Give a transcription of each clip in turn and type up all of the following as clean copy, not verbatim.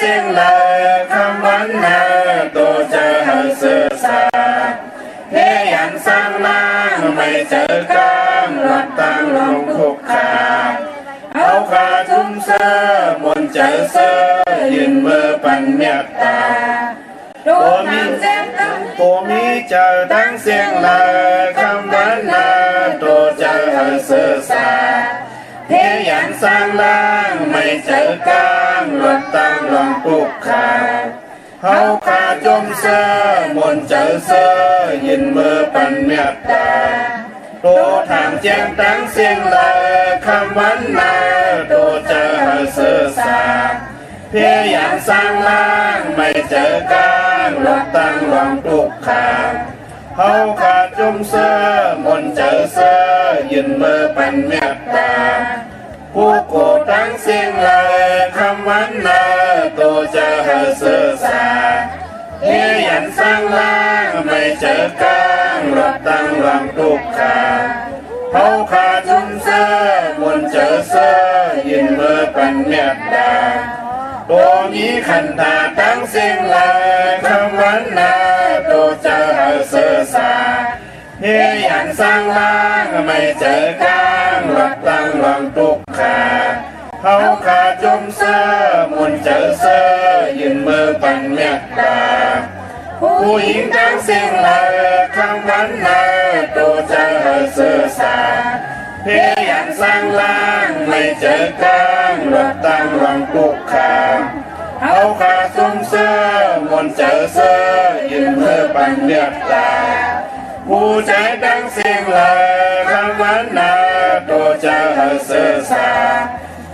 สียงเลยคำวันนาตัวเจอสื่อสารเฮียนสร้างล่างไม่เจอการรถตั้งลงคุกขาเอาขาทุ่มเสื้อบนเจอเสื้อยืนมือปันเมตตาตัวมีเจอตั้งเสียงเลยคำวันนาตัวเจอสื่อสารเฮียนสร้างล่างไม่เจอการรถตั้งลงคุกขาเอาขาจมเสื้อบนเจอเสื้อยืนมือปันเมตตาตัวถามแจ้งตั้งเสียงเลยคำวันนาตัวเจอสื่อสารเพียงอย่างสร้างล่างไม่เจอการรถตั้งลองตุกขาเอาขาจมเสื้อบนเจอเสื้อยืนมือปันเมตตาผู้โกตั้งเสียงเลยคำวันนาตัวเจอสื่อสารเฮียยันสร้างล่างไม่เจอการรถตั้งลองตุกขาเขาขาจุนเสื้อบนเจอเสื้อยืนมือปันเมตตาตัวมีขันธาตั้งเสียงเลยคำวันนาตัวเจอสื่อสารเฮียยันสร้างล่างไม่เจอการรถตั้งลองตุกขาเขาขาจมเสื้อบนเจอเสื้อยืนมือปันเมตตาผู้หญิงตั้งเสียงเลยคำวันนาตัวเจอสื่อสารเพียงอย่างสร้างล่างไม่เจอการรถตั้งลองกุกขาเอาขาซุ้มเสื้อบนเจอเสื้อยืนมือปันเมตตาผู้ใจตั้งเสียงเลยคำวันนาตัวเจอสื่อสาร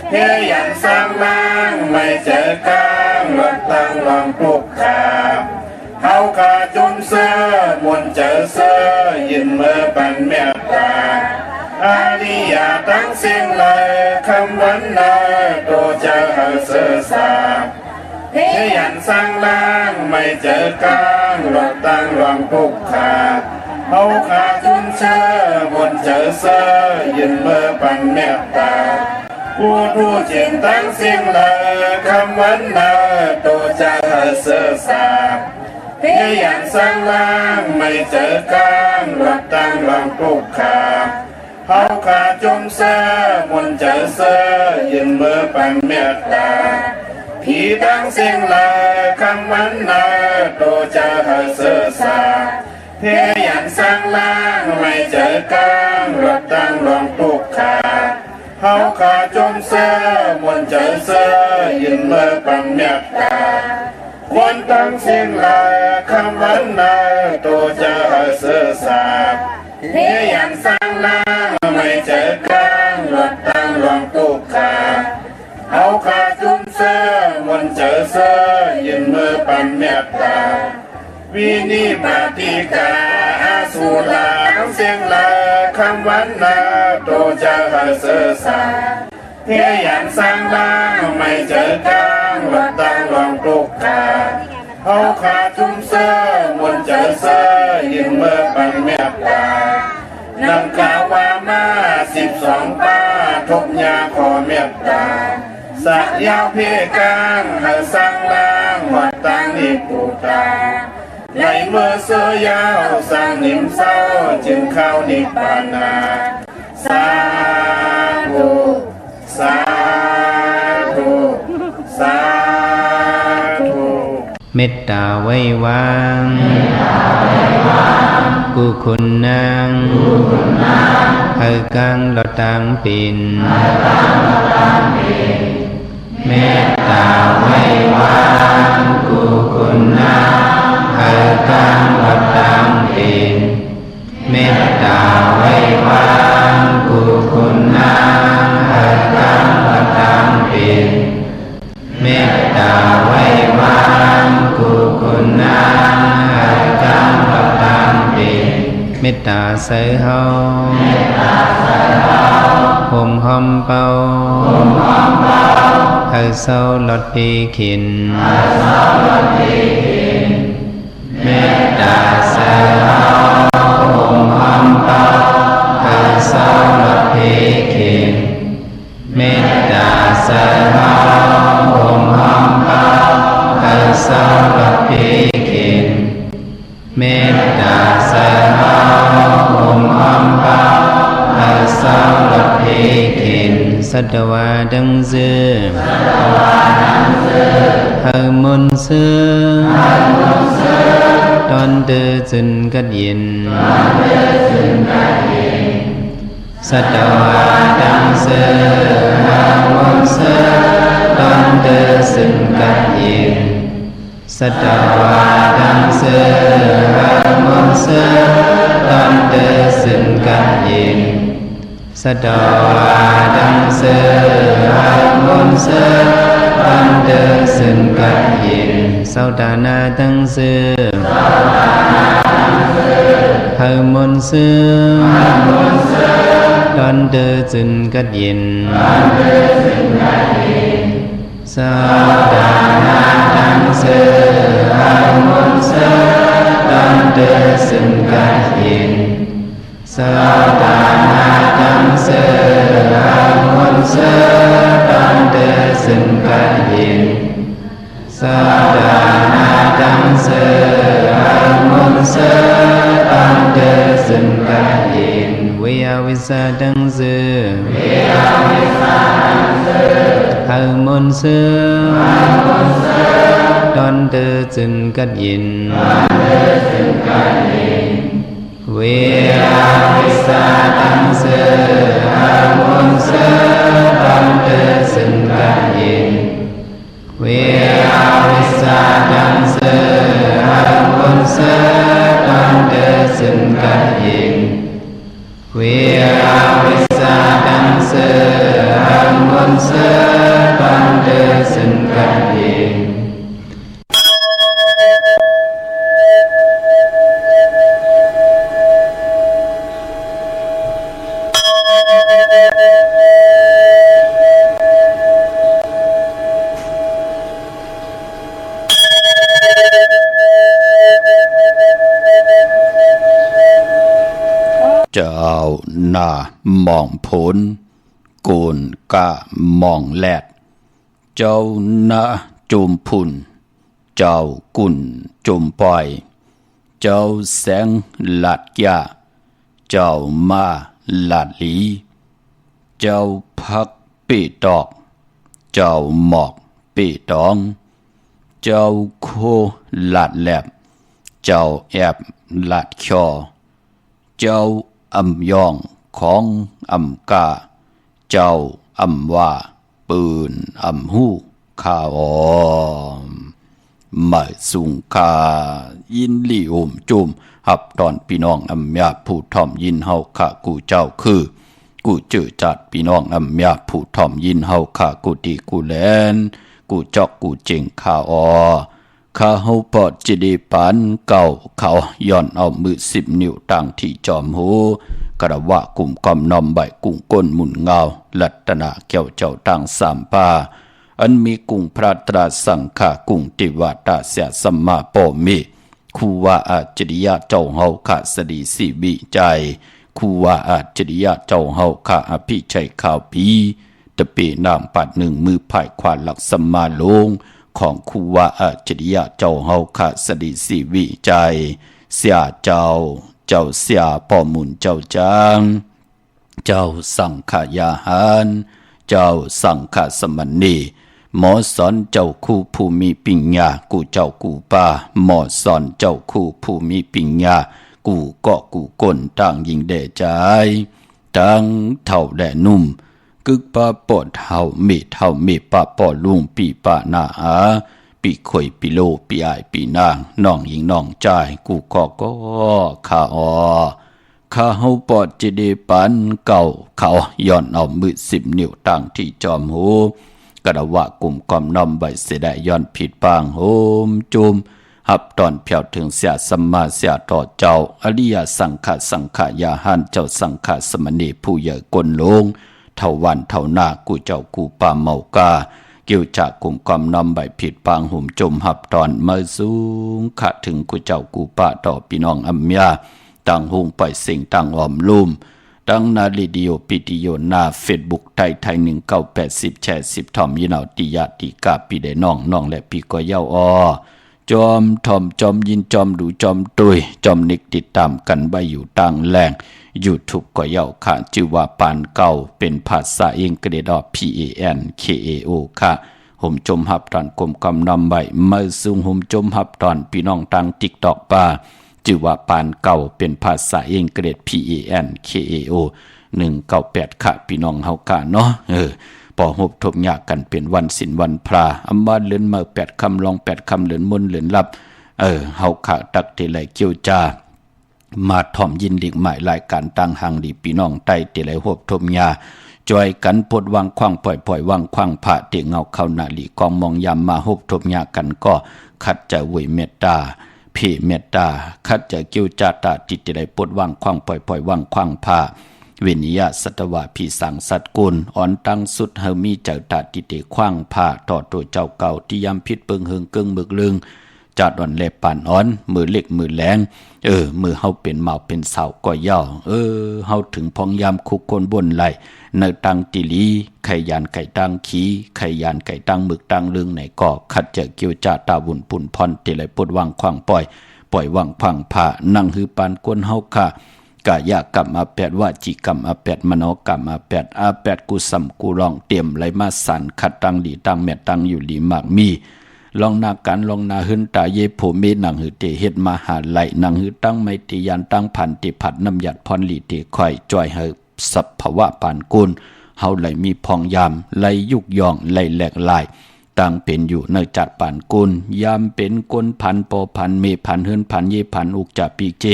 เพียงอย่างสร้างล่างไม่เจอการรถตั้งลองกุกขาเขาขาจุนเสื้อบนเจอเสื้อยืนมือปันเมตตาอาริยาตั้งเสียงเลยคำวันนาตัวเจอสื่อสารเฮียยันสร้างล่างไม่เจอการรถตั้งลองกุกขาเขาขาจุนเสื้อบนเจอเสื้อยืนมือปันเมตตาผู้รู้จริงตั้งเสียงเลยคำวันนาตัวเจอสื่อสารเพียงอย่างสร้างล่างไม่เจอการรถตั้งลองกุกขาเขาขาจมเสื้อบนเจอเสื้อยืนมือปันเมตตาผีตั้งเสียงเลยคำวันนาตัวเจอสื่อสารเพียงอย่างสร้างล่างไม่เจอการรถตั้งลองกุกขาเขาขาจมเสื้อบนเจอเสื้อยืนมือปันเมตตาควรตั้งเสียงเลยคำวันนาตัวเจอสื่อสารเพียงอย่างสร้างล่างไม่เจอการรถตั้งลองกุกขาเอาขาจุนเสื้อบนเจอเสื้อยืนมือปันเมตตาวินิปติกาอาสุลาตั้งเสียงเลยคำวันนาตัวเจอสื่อสารเพียงอย่างสร้างล่างไม่เจอการรถตั้งลองกุกขาเอาขาจุนเสื้อบนเจอเสื้อยืนมือปันเมตตานังกาวามา12ป้าทุกยาขอเมตตาสักยาวเพียกางให้สร้างล่างวัดตั้งนิปุตาในเมื่อเสื้อยาวสร้างนิมเศร้าจึงเข้านิพพานาสาธุสาธุสาธุเมตตาไว้วางกุคุณนางให้กังหลอตังปินเมตตาไว้วางกุคุณนางให้กังหลอตังปินเมตตาไว้วางกุคุณนางให้กังหลอตังปินเมตตาไว้วางกุคุณนางให้กังหลอตังปินเมตตาใส่เฮาห่มหอมเป่าให้เศร้าลดปีขินเมตตาใส่เฮาห่มหอมเป่าให้เศร้าลดปีขินเมตตาใส่เฮาห่มหอมเป่า ตวาดังเสือหามนเสือตอนเดือจึนกัดยินสัตวาดังเสือหามนเสือตอนเดือจึนกัดยินสัตวาดังเสือหามนเสือตอนเดือจึนกัดยินสัตวาดังเสือหามนเสือตอนเดือจึนกัดยินสาวดานาดังเสือหามนเสือตอนเดือจึนกัดยินสาวดานาดังเสือหามนเสือตอนเดือจึนกัดยินสาวดานาดังเสือหามนเสือตอนเดือจึนกัดยินสาวดานาดังเสือหามนเสือตอนเดือจึนกัดยินวิยาวิสาดังเสือหามนเสือตอนเดือจึนกัดยินเวียวิสาดังเสือหามนเสือตอนเดือจึนกัดยินเวียวิสาดังเสือหามนเสือตอนเดือจึนกัดยินเวียวิสาดังเสือหามนเสือตอนเดือจึนกัดยินเจ้านามองผลโกนกะมองแลดเจ้านาจุมพุนเจ้ากุ่นจุมปล่อยเจ้าแสงหลัดยาเจ้ามาหลัดหลีเจ้าพักปีตอกเจ้าหมอกปีตองเจ้าโคหลัดแหลบเจ้าแอบหลัดคอเจ้าอำยองของอำกาเจ้าอำว่าปืนอำหูข้าอมมาสุงคายินลีโอมจุมหับตอนพี่น้องอำยาผู้ถ่อมยินเฮาข้ากูเจ้าคือกูเจอจัดพี่น้องอำยาผู้ถ่อมยินเฮาข้ากูดีกูแลนกูจอกกูเจงข้าอข้าเฮาปอดจิดีปันเก่าเขาย้อนเอามือ10 นิ้วตั้งที่จอมหูกระวะกลุ่มกอมนอมใบกุ้งก้นหมุนเงาลัตนาเกี่ยวเจ้าตั้ง3 ป่าอันมีกุ้งพระตราสังฆากุ้งติวาตาเสียสัมมาปมิคูว่าอาจริยะเจ้าเฮาข้าสดีสิบิใจคูว่าอาจริยะเจ้าเฮาข้าอภิชัยข่าวผีตะเปนามปัด1มือพ่ายควานหลักสัมมาลงของคูว่าอาจริยะเจ้าเฮาข้าสดีสิวิใจเสียเจ้าเสียป่อมุนเจ้าจางเจ้าสังขยาหารเจ้าสังฆสมณีหมอสอนเจ้าคู่ผู้มีปิญญากูเจ้ากูป้าหมอสอนเจ้าคู่ผู้มีปิญญากูก็กูก้นต่างยิงเดใจตั้งเท่าแดนุ่มกึกปะปอดเท่าเมปะปอลุงปีปะนาอาปีข่อยปีโลปีอายปีนางน้องหญิงน้องใจกูก็ข้าข้าเฮาปอดจิเดปันเก่าเขาย้อนเอามือ10 นิ้วตั้งที่จอมหูกระวะกลุ่มกอมน้อมใบเสดย้อนผิดปางโหมจุมหับตอนเพียวถึงเสียสัมมาเสียต่อเจ้าอริยสังขายาหันเจ้าสังฆสมณีผู้ใหญ่กลลงเท่าวันเท่าหน้ากูเจ้ากูป่าเมากาเกี่ยวจากกลุ่มความนำใบผิดปางหุ่มจมหับตอนมาสูงขะถึงกูเจ้ากูป่าต่อพี่น้องอัมยาตั้งหุงไปสิ่งตั้งออมลุ่มตั้งนาลีดิโอปิติโยนาเฟซบุ๊กไทย1980แชร์10ทอมยินเอาติยาติกาปีได้น้องและพี่ก็เย้า จอมทอมจอมยินจอมดูจอมตุยจอมนิกติดตามกันไว้อยู่ต่างแหล่งYouTube ก็เย่าค่ะชื่อว่าปานเก่าเป็นภาษาอังกฤษPANKAO ค่ะผมจมหับตอนกลมกำนำใบมาซุงผมจมหับตอนพี่น้องทาง TikTok ป่าชื่อว่าปานเก่าเป็นภาษาอังกฤษPANKAO 198ค่ะพี่น้องเฮากะเนาะพอหบทบยากกันเป็นวันศีลวันพระอำมาเลือนมา8คำลอง8คำเลือนมนต์เลือนลับเฮาขะตักเตไหลเกี่ยวจามาถ่อมยินดีหมายรายการต่างหางดีพี่น้องใต้เตไหลหบทบยาจอยกันปดวางคว้างปล่อยๆวางคว้างพระเตเงาเข้านาลีกองมองยามมาหบทบยากันก็ขัดจะเวยเมตตาเพเมตตาขัดจะเกี่ยวจาตาจิตเตไหลปดวางคว้างปล่อยๆวางคว้างพระเวนิยะสัตวะพี่สังสัตกุลอ่อนตั้งสุดเฮามีเจ้าตาติเตขว้างผ้าต่อตัวเจ้าเก่าที่ยำพิษเปิงเฮิงเกิงมึกลึงจัดอ่อนแลปานอ่อนมือเล็กมือแรงมือเฮาเป็นเมาเป็นสาวก็ย่อเฮาถึงพองยามคุกคนบนไหลเนตังติลีไข่ยานไก่ตังขี้ไข่ยานไก่ตังมึกตังลึงไหนก็ขัดเจอเกี่ยวจาตาวุ่นปุ่นพรเตไหลปดวางขว้างปล่อยวางพังผ้านั่งหือปานกวนเฮาค่ะกายกรรมอาแปดวาจีกรรมอาแปดมโนกรรมอาแปดกุสัมกุลองเตรียมไหลมาสันขัดตังดีตังแม่ตังอยู่ลีมากมีลองนาการลองนาหึนตาเยโผเมนังหือเตเฮ็ดมาหาไหลนังหือตั้งไมติยานตั้งพันติผัดน้ำหยัดพรลีเตคอยจอยเฮสัพภวะปานกุลเฮาไหลมีพองยามไหลยุกยองไหลแหลกลายตั้งเป็นอยู่ในจัดปานกุลยามเป็นกุลพันปอพันเมพันเฮือนพันเยพันอุกจะปีเจ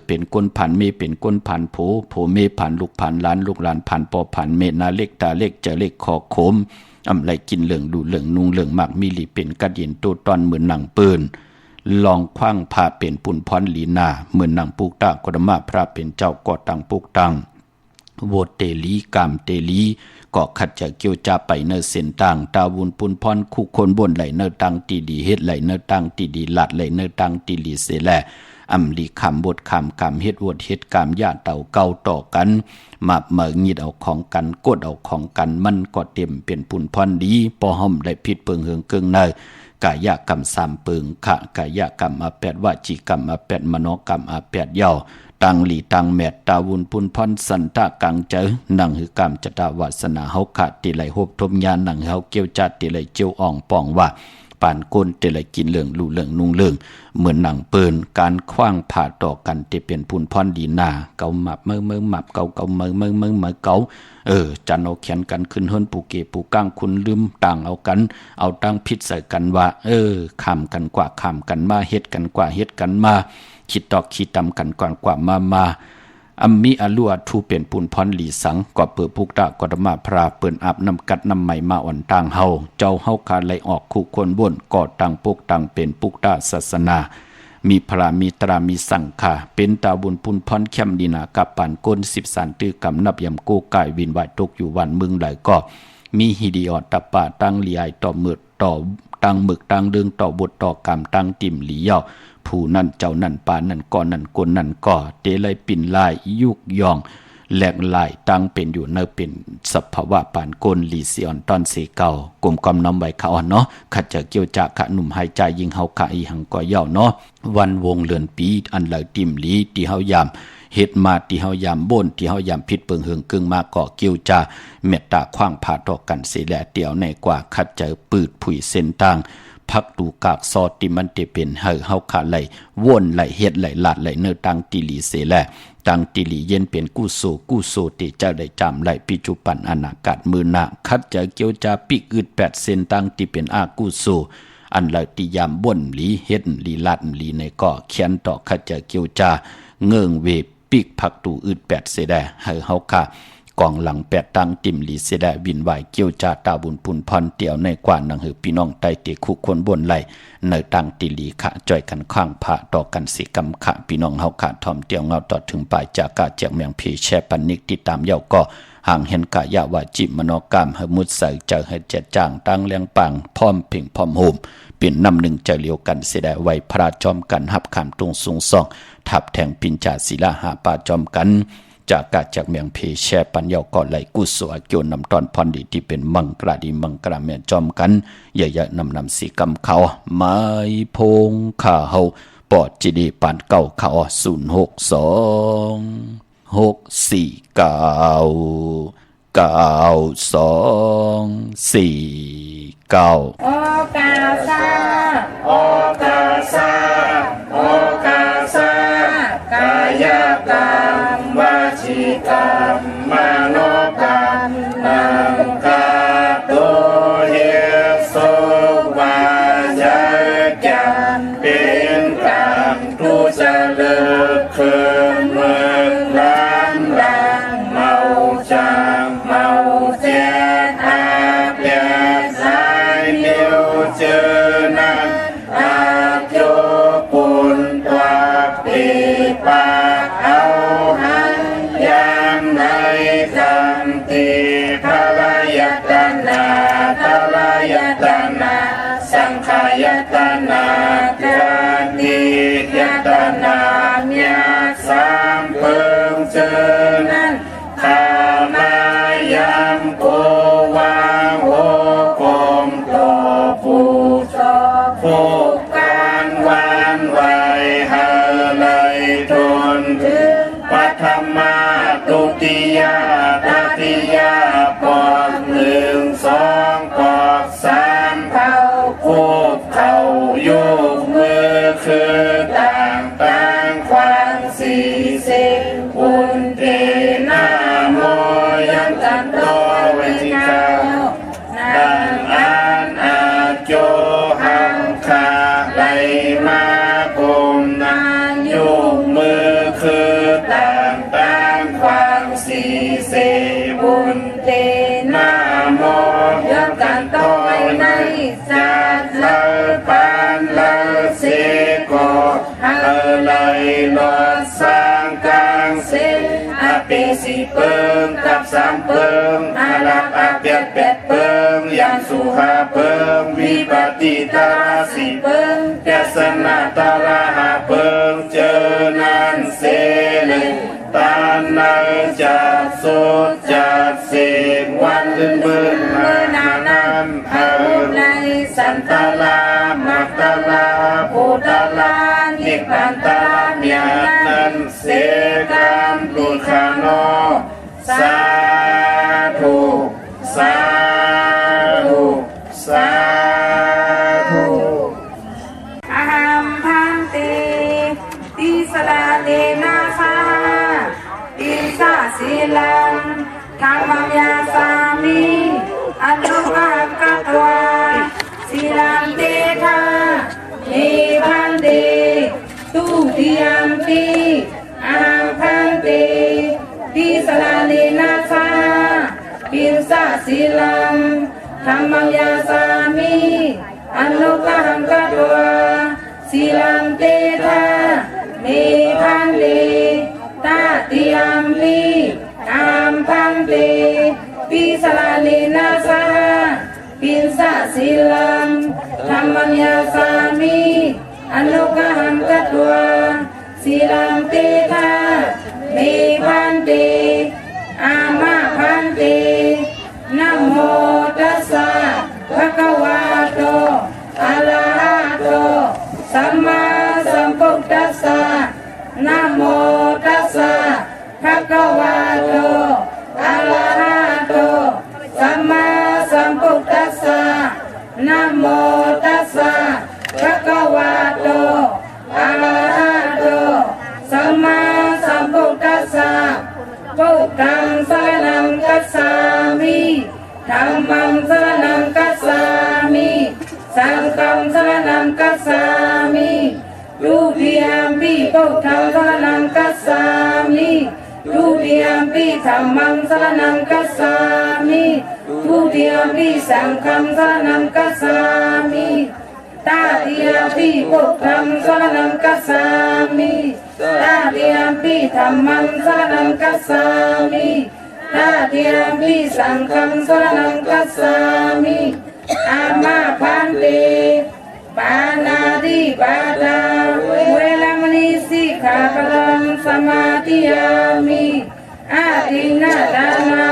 เป็นก้นผันเมเป็นก้นผันโผเมผันลูกผันล้านลูกหลานผันปอผันเมนาเล็กตาเล็กจะเล็กคอโคมอำไรกินเหลืองดูเหลืองนุ่งเหลืองมากมีหลีเป็นกัดเย็นตัวตอนเหมือนหนังปืนลองคว้างพาเป็นปุ่นพรลีนาเหมือนหนังปุกตากรมาพระเป็นเจ้าก่อตังปุกตังโวเตลีกามเตลีก็ขัดจะเกี่ยวจาไปเนเส้นต่างตาวุนปุ่นพรคู่คนบนไหลเนตังตีดีเฮ็ดไหลเนตังตีดีหลัดไหลเนตังตีดีเสแลอำลีคำบทคำกรรมเฮ็ดวดเฮ็ดกรรมญาติเต่าเก่าต่อกันมาเหมืองิดเอาของกันกดเอาของกันมันก็เต็มเป็นปุ่นพรดีปอห่อมได้ผิดเปิงเฮืองเกิงเนยกายกรรมสามเปิงขะกายกรรมอาแปดวจีกรรมอาแปดมโนกรรมอาแปดเย่าตังหลีตังแมดตาวุนปุ่นพรสันตะกังเจอนังหือกรรมจตาวาสนาเฮาขะติไหลหบทมญาณนังเฮาเกี่ยวจัดติไหลเจียวอ่องป่องว่าปานก้นเตไหลกินเหลืองลู่เหลืองนุ่งเหลืองเหมือนหนังปืนการคว้างผ่าต่อกันที่เป็นพุ่นพรดีนาเกาหมับเมื่อหมับเกาเมื่อเกาจันเอาแขนกันขึ้นเฮิรนปูเกปูก้างคุณลืมต่างเอากันเอาตั้งพิษใส่กันว่าขำกันกว่าขำกันมาเฮ็ดกันกว่าเฮ็ดกันมาคิดตอกคิดตำกันก่อนกว่ามาอัมมีอลัวทูเป็นปุ่นพรหลีสังก็เปิดพุกตะกฎมาพราเปิ่นอาบน้ำกัดน้ำใหม่มาอ่อนต่างเฮาเจ้าเฮาคาไหลออกคู่คนบนก่อตังปุกตังเป็นปุกตะศาสนามีพระมีตรามีสังฆาเป็นตาบุญปุ่นพรเข้มดีนากับปานก้น10สันตือกำนับยำโกกายวินไหวตกอยู่วันมึงไหลก็มีฮิดีออดตะปะตั้งเลียต่อมือต่อตั้งหมึกตั้งเรื่องต่อบทต่อกรรมตั้งติ่มหลีเย่าผู้นั่นเจ้านั่นปานนั่นก่อนนั่นกนนั่นก่อเตไลปิ่นลายยุกยองแหลกลายตั้งเป็นอยู่เนเป็นสภาวะปานกลลีเสียนตอนเสเก่ากลมกำน้ำใบขาอ่อนเนาะขัดจะเกี่ยวจากขะหนุ่มหายใจยิงเฮาขะอีหังก่อเย่าเนาะวันวงเลือนปีอันไหลติ่มหลีที่เฮายามเฮ็ดมาที่เฮายามบ่นที่เฮายามพิษเปิงเฮืองกึ่งมาก่อเกี่ยวจาเมตตาขว้างผ่าต่อกันเสียแลเตียวในกว่าขัดเจอปืดผุยเส้นต่างพักดูกากซอติมันเตเป็นเฮาขาไหลว่นไหลเฮ็ดไหลลาดไหลเนตังติลีเสแลตังติลีเย็นเป็นกู้โซติเจ้าได้จำไหลปิจุปันอนาคตมือนาคัดจะเกี่ยวจาปิกอึด8เซนตังติเป็นอากู้โซอันไหลติยามบ่นหลีเฮ็ดลีลาดหลีในก่อเขียนต่อคัดจะเกี่ยวจาเงิงเวปิกพักตูอึด8เสแลเฮาขากองหลัง8ตังติ่มลีเสดวินไหวเกี่ยวจาตาบุญปุนพรเตียวในกว่านังหือพี่น้องไตเตคุคนบนไหลเนตังติลีขะจ่อยกันข้างพระต่อกันสิกรรมขะพี่น้องเฮาขะทอมเตียวเงาต่อถึงปลายจากกาเจียงเมียงพีแช่ปันนิกติดตามเย้าก็ห่างเห็นกะยะวาจิมโนกรรมเฮมุดใส่เจอให้เจ็ดจางตั้งเลี้ยงปังพร้อมเพ่งพร้อมโฮมเป็นนำหนึ่งจะเลียวกันเสดไว้พระจอมกันหับขามตรงสูงส่องทับแทงปิญจาศิลาหาปาจอมกัน จากกาจากเมียงเพแช่ปัญญาก่อไหลกุศลเกี่ยวนำตอนพรดีที่เป็นมังกราดีมังกราเมียจอมกันอย่านำสีกำเขาไม้พงข้าเฮาปอดจีดีปานเก่าเขา062464924โอกาซาโอกาซาโอกาซากายกรรมวจีกรรมมโนกรรมนังกาตุเฮสุวาจกรรมเป็นกรรมทุจริตคืนเมืองล้านดังเมาจางเมาเจ็ดอาเปียสายเดียวเจอนั้นอาโยปุนตัวปีปาเอาหันยามในคำตีพระยตนาพระยตนาสังขายตนาเกินติยตนาเมียสามเพิ่งเจอนั้นข้ามายามโกวาโหกมโตผู้ชอบผู้การวานไว้หาเลยทนถึงปัทมาตุติยาตติยาปอก1 2ปอก3เท่าคูบเข่ายุกมือคือต่างความ40อุนเตนาโมยังจันโตเวทิกาดังอันอาโจหังคาไหลมากุมนายุกมือคือต่างความ40อุนเตนาโมยังจันโตในจัดเลปานเลเสโกเลยลอสร้างกลางเส้นอาเปสีเปิงกับ3เปิงอาลักอาเปียดเป็ดเปิงยังสุหาเปิงวิปติตาสีเปิงแกสนาตาลาหาเปิงเจอนันเสเลยตานาจัดสุดจัดเสียงวันมืนนานันเอในสันตาลามักตาลาภูตาลานิพันตาเมียนันเสกามตุคาโนสาธุสาธุสาธุอหัมพันเตติสลาเลนาคาติสาสีลังธรรมยาสามิอนุภาพกัตวาสีลังเตทาเนพันเตตุติยมปีอาหังพันเตติสลาเลนะสาปินสาสีลังธรรมยาสามิอนุภาพกัตวาสีลังเตทาเนพันเตตาติยมปีอาหังพันเตติสลาเลนะสาปินสาสีลังธรรมยาสามิอนุกหังกัตวาสีลังเตทาเมพันเตอามาพันเตนะโมตัสสะภะคะวะโตอะระหะโตสัมมาสัมพุทธัสสะนะโมตัสสะภะคะวะโตอะระหะโตสัมมาสัมพุทธัสสะนะโมตัสสะภะคะวะโตอะระหะโตสัมมาสัมพุทธัสสะพุทธังสรณังคัจฉามิธัมมังสรณังคัจฉามิสังฆังสรณังคัจฉามิทุติยมปิพุทธังสรณังคัจฉามิทุติยมปิธัมมังสรณังคัจฉามิทุติยมปิสังฆังสรณังคัจฉามิตาติยมปิพุทธังสรณังคัจฉามิตาติยมปิธัมมังสรณังคัจฉามิตาติยมปิสังฆังสรณังคัจฉามิอามาพันเตปานาติปาตาเวรมณีสิกขาปะทังสมาธิยามิ อาทินนาดานา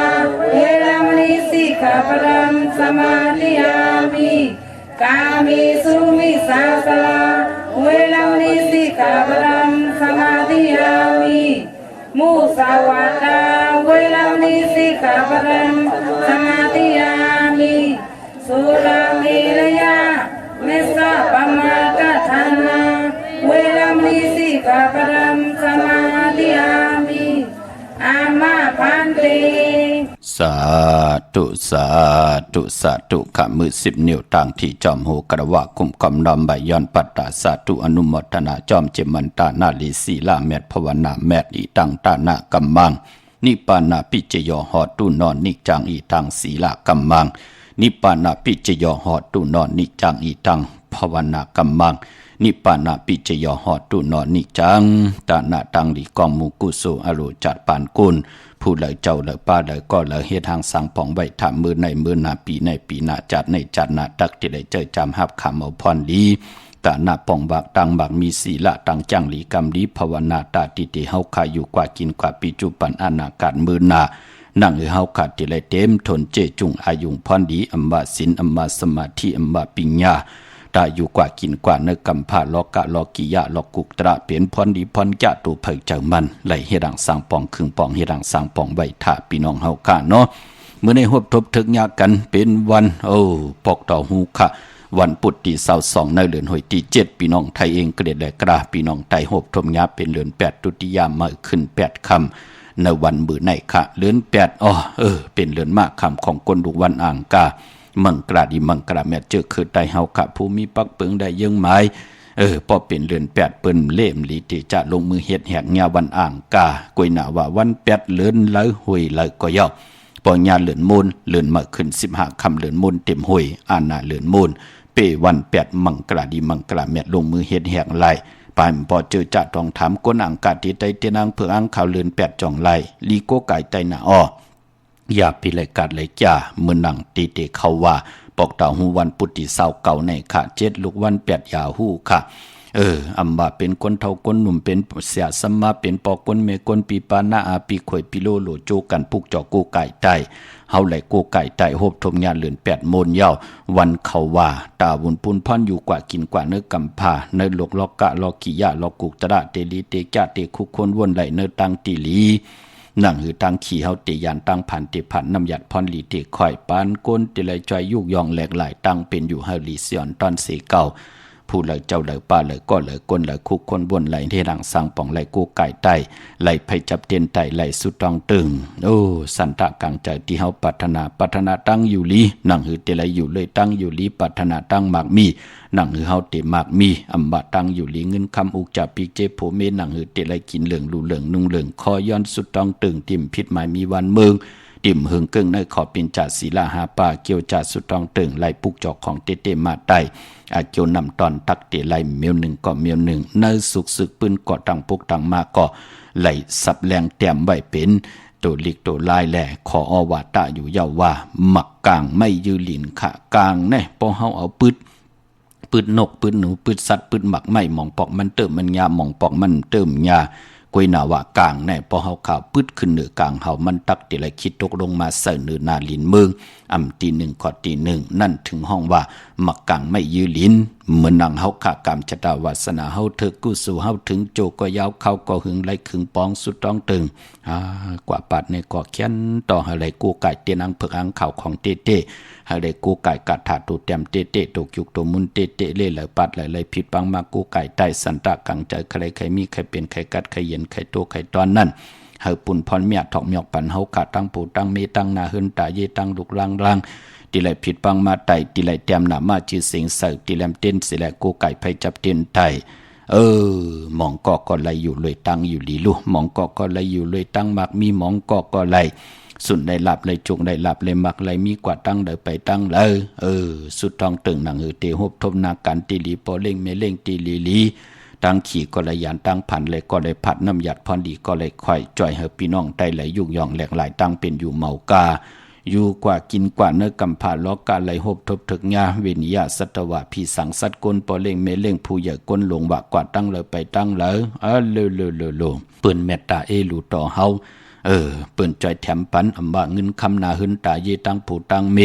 เวรมณีสิกขาปรังสมาธิยามิกามิสุมิสาสลาเวรมณีสิกขาปรังสมาธิยามิมุสาวาทาเวรมณีสิกขาปรังสมาธิยามิสุราเมรยาเมสสะปมาทฐานาเวรมณีสิกขาปรังสมาธิยามิอามาพันเตสาธุสาธุสาธุขมือ10 นิ้วต่างที่จอมโหกระวะคุมกำนำใบย้อนปัตตาสาธุอนุโมทนาจอมเจมันตานาลีศีลาแมตภาวนาแมตอีตังตานากัมมังนิปานาปิจโยหอตุนอนนิจังอีตังศีลากัมมังนิปานาปิจโยหอตุนอนนิจังอีตังภาวนากัมมังนิปานาปิจโยหอตุนอนนิจังตานาตังลีกองมุกุสุอโรจัดปานกุลผู้เลยเจ้าเลยป้าเลยก็เลยเฮ็ดทางสังปองไว้ถามมือในมือนาปีในปีนาจัดในจัดนาตักที่ได้เจอจำหับขามเอาพรลีตาหน้าปองบากตังบากมีศีละตังจังหลีกรรมลีภาวนาตาติติเฮาขาอยู่กว่ากินกว่าปีจุปันอนาคตมือนานั่งเฮาขาดที่ไรเต็มทนเจจุงอายุพรดีอัมบาสินอัมบาสมาธิอัมบาปิญญาตาอยู่กว่ากินกว่าเนื้อกำผ้าลอกะลอกิยะลอกุกตระเปลี่ยนพรดีพรจะตูเผยเจ้ามันไหลเฮดังสังปองครึ่งปองเฮดังสังปองใบถาพี่น้องเฮากะเนาะเมื่อในหบทบถึกยากันเป็นวันปอกต่อหูค่ะวันปุตติ22ในเดือนหอยที่7พี่น้องไทยเองก็ได้แลกระพี่น้องไทยหบทบยาเป็นเดือน8ตุติยามมาขึ้น8ค่ำในวันมื้อไหนค่ะเดือน8เป็นเดือนมากค่ำของคนดุวันอ่างกามังกราดีมังกราแม่เจอคือไตเฮาขะภูมิปักเปิงได้ยังหมายพอเป็นเดือน8เปิ้นเล่มลีติจะลงมือเฮ็ดแหกญาวันอ่างกากวยหน้าว่าวัน8เลือนไหลหุยไหลก็ยอกปอญาเลือนมูลเลือนมาขึ้น15ค่ำเลือนมูลเต็มหุยอ่านหน้าเลือนมูลเปวัน8มังกราดีมังกราแม่ลงมือเฮ็ดแหกไหลปานพอเจอจะต้องถามก้นอ่างกาติไตเตนางเพื่ออ่างข่าวเลือน8จ่องไหลลีโกไก่ไตหน้าอ้ออย่าพิเลยกัดเลยจ้ามือนังตีเตเขาว่าปอกตาหูวันปุติเศร้าเก่าในค่ะ7ลูกวัน8ยาหูค่ะอัมบาเป็นคนเฒ่าคนหนุ่มเป็นเสียสมมาเป็นปอคนเมคนปีปานาอาปีข่อยปิโลโลโจกันปุกจอกูไก่ไตเฮาไหลกูไก่ไตโฮบทมญาเลือน8โมนยาววันเขาว่าตาบุญปุนพ่อนอยู่กว่ากินกว่าเนื้อกำพาเนื้อลกลอกกะลอกกิยะลอกกุกตระเตลีเตกะเตคุคนวนไหลเนื้อตังติลีนั่งหือตังขี่เฮาเตยานตังผ่านเตผ่านน้ำหยัดพรลีเตข่อยปานก้นเตเลยจอยยุกยองแหลกหลายตังเป็นอยู่เฮาลีเสียนตอนเสเก่าผู้เลยเจ้าเลยป้าเลยก็เลยก้นเลยคุกคนบนไหลเทดังสังป่องไหลกูไก่ไตไหลไผจับเตียนไตไหลสุดตองตึงสันตะกังใจที่เฮาปัฒนาตั้งอยู่ลีนั่งหือเตเลยอยู่เลยตั้งอยู่ลีปัฒนาตั้งมากมีนั่งหือเฮาเตมากมีอัมบะตั้งอยู่ลีเงินคำอุกจับปีเจโผเมนั่งหือเตเลยกินเหลืองลูเหลืองนุ่งเหลืองคอย้อนสุดตองตึงติ่มพิษหมายมีวันเมืองติ่มหึงเกิงในขอเป็นจ่าศีลาหาป่าเกี่ยวจ่าสุดตองตึงไหลปุกจอกของเตมาไตอาเกียวนำตอนตักเตไหลเมียวหนึ่งก็เมียวหนึ่งเนื้อสุกสึกปืนก่อตังปุกตังมาก็ไหลสับแรงแต้มไว้เป็นตัวลิกตัวลายแหล่ขออวาตะอยู่เยาว่าหมักกลางไม่ยืลินขะกลางแน่พอเฮาเอาปืดนกปืดหนูปืดสัตว์ปืดหมักไม่มองปอกมันเติมมันยามองปอกมันเติมยากวยหนาว่ากลางแน่พอเฮาข่าวปืดขึ้นเหนือกลางเฮามันตักเตไหลคิดตกลงมาใส่เนื้อนาลินเมืองอำตี1ขอตี1นั่นถึงห้องว่าหมักกลางไม่ยืลินเหมือนนังเฮาขากรรมชะตาวาสนาเฮาเถิกกู้สู่เฮาถึงโจก็ยาวเข้าก็หึงไหลขึงปองสุดต้องตึงกว่าปัดในก็เขียนต่อให้ไหลกูไก่เตียนังเพิกอังข่าวของเต้ให้ไหลกูไก่กัดถาตูเต็มเต้ตกยุกตัวมุนเต้เล่ไหลปัดไหลผิดปังมากูไก่ใต้สันตะกังใจใครมีใครเป็นใครกัดใครเย็นใครโตใครตอนนั่นเฮาปุ่นพรเมียถอกเมียกปันเฮาขาดตั้งปูตั้งเมตั้งนาหึนตาเยตั้งลุกลังตีไหลผิดปังมาไตตีไหลแต้มหนามาจื้อเสียงเสิร์ตีแลมเต้นสิแลกูไก่ไผจับเต้นไตหมองก็ไหลอยู่เลยตั้งอยู่ลีลูหมองก็ไหลอยู่เลยตั้งมักมีหมองก็ไหลสุดได้หลับเลยจุกได้หลับเลยมักเลยมีกว่าตั้งเดไปตั้งเลยสุดทองตึงหนังเตหบทบนาการตีลีปอเล่งเมเล่งตีลีตั้งขี่ก็เลยยานตั้งผันเลยก็เลยผัดน้ำหยัดพรดีก็เลยค่อยจ่อยเฮพี่น้องไตไหลยุกยองแหลกหลายตั้งเป็นอยู่เมากาอยู่กว่ากินกว่าเนื้อกำผ่าล้อกาไหลหบทบถึกญาเวนิยาสัตวะพี่สังสัตกลปอเล่งเมเล่งผู้ใหญ่ก้นหลงวะกว่าตั้งเลยไปตั้งเลยเร็วปืนเมตตาลูต่อเฮา เปิ้นจอยแถมปันอำว่าเงินคำนาหึนตาเยตังผู้ตังเม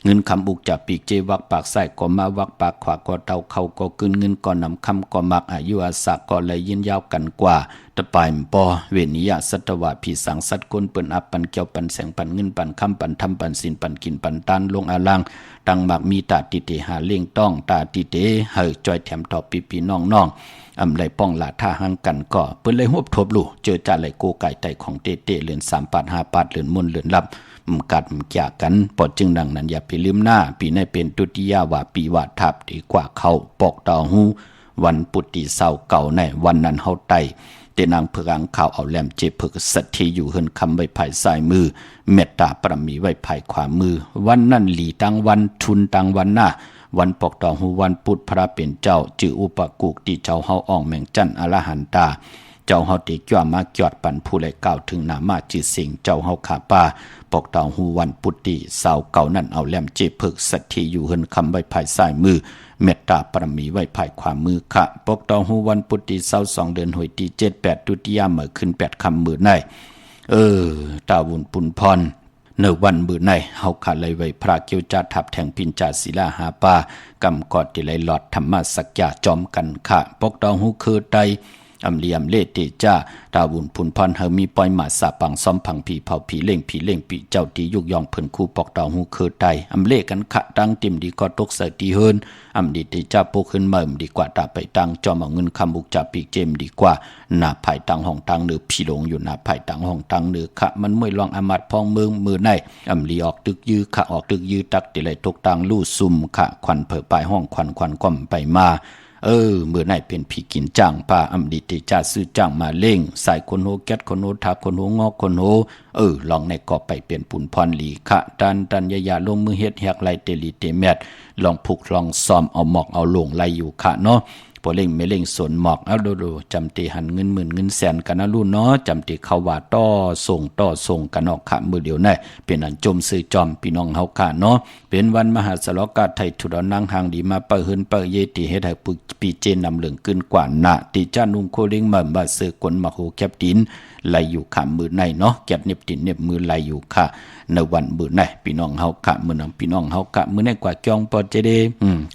เงินคำอุกจากปีกเจวักปากใส่ก็มาวักปากขวาก็เตาเขาก็กึนเงินก็นำคำก็มักอายุอาสาก็เลยยินยาวกันกว่าตะปายปอเวนิยะสัตวะผีสังสัตกุนเปิ้นอับปันเกี่ยวปันแสงปันเงินปันคำปันทำปันสินปันกินปันตานลงอาลังตังมักมีตาติเตหาเลี้ยงต้องตาติเตเฮยจอยแถมตอบปีน้องอำไลป้องหลาท่าหังกันก็เปิ้นเลยฮวบทบลู่เจอจ่าไหลโกไก่ไตของเตเลือน3 ปาด5 ปาดเลือนมุนเลือนลับกัดแก่กันปอดจึงดังนั้นอย่าไปลืมหน้าปีในเป็นตุติยาว่าปีว่าทับดีกว่าเขาปอกตาหูวันปุติเศร้าเก่าในวันนั้นเฮาไตเตนางเพื่อข่าวเอาแหลมเจ็บเพื่อสัตทีอยู่เฮินคำไว้ภายซ้ายมือเมตตาปรมีไว้ภายขวามือวันนั้นหลีตังวันทุนตังวันหน้าวันปอกตาหูวันปุตพระเป็นเจ้าจืออุปกุกที่เจ้าเฮาอ่องแมงจันอรหันตาเจ้าเฮาติจ้ามาจอดปันผู้ไหลกล่าวถึงนามาจือสิงเจ้าเฮาขาป่าปอกตาหูวันปุติเศร้าเก่านั้นเอาแหลมเจ็บเพิกสัตทีอยู่เฮินคำไว้ภายซ้ายมือเมตตาปรมีไว้ภายขวามือค่ะปอกตาหูวันปุติเศร้า2 เดือนหวยที่7 8ตุติยามเมื่อขึ้น8 คำมือในตาวุนปุนพรเนวันมือในเฮาขาเลยไว้พระเกียวจาทับแทงพินจาศิลาหาป่ากำกอดที่ไหลหลอดธรรมะสักยาจอมกันค่ะปอกตาหูคือไตอำเลียมเลเตจ้าตาวุนพุนพรเฮามีปอยหมาสาปังซ้อมพังผีเผาผีเล่งปีเจ้าตียุกยองเพิ่นคู่ปอกตาหูคือไตอำเลกันขะตั้งติมดีก็ตกใส่ตีเฮินอำดีเตจ้าปกขึ้นเมิ่มดีกว่าตาไปตั้งจอมเอาเงินคำบุกจับปีเจมดีกว่าหน้าภายตังห้องตังเนือพี่หลงอยู่หน้าภายตังห้องตังเนือขะมันไม่ลองอามัดพองเมืองมือในอำลีออกตึกยื้อขะออกตึกยื้อตักติไหลตกตังลู่ซุ่มขะควันเผอปลายห้องควันก้มไปมาเมื่อไหนเป็นผีกินจ้างป่าอำดิติจ่าซื้อจ้างมาเล่งใส่คนโหแก๊สคนโหทักคนโหงอกคนโหลองในก็ไปเปลี่ยนปุ่นพรหลีขะดันยาลงมือเฮ็ดแหกไหลเตลีเตแมดลองผูกลองซ้อมเอาหมอกเอาลงไหลอยู่ขะเนาะพอเล่งไม่เล่งสนหมอกเอาดูจำตีหันเงินหมื่นเงินแสนกันนะลูกเนาะจำตีเขาว่าต่อส่งกันออกขะมือเดียวแน่เป็นอันจมซื้อจอมพี่น้องเฮาขะเนาะเป็นวันมหาสลกาไทยทุดนางหางดีมาเปิดหืนเปิดเยติเฮ็ดให้ปีเจนนำเหลืองขึ้นกว่าหน้าติจ้านุ่งโคเล้งมาบาเสือกลมาโหแคบดินไหลอยู่ขะมือในเนาะแก็บเน็บตินเน็บมือไหลอยู่ขะในวันมือในพี่น้องเฮาขะมือน้องพี่น้องเฮาขะมือในกว่าจองปอเจเด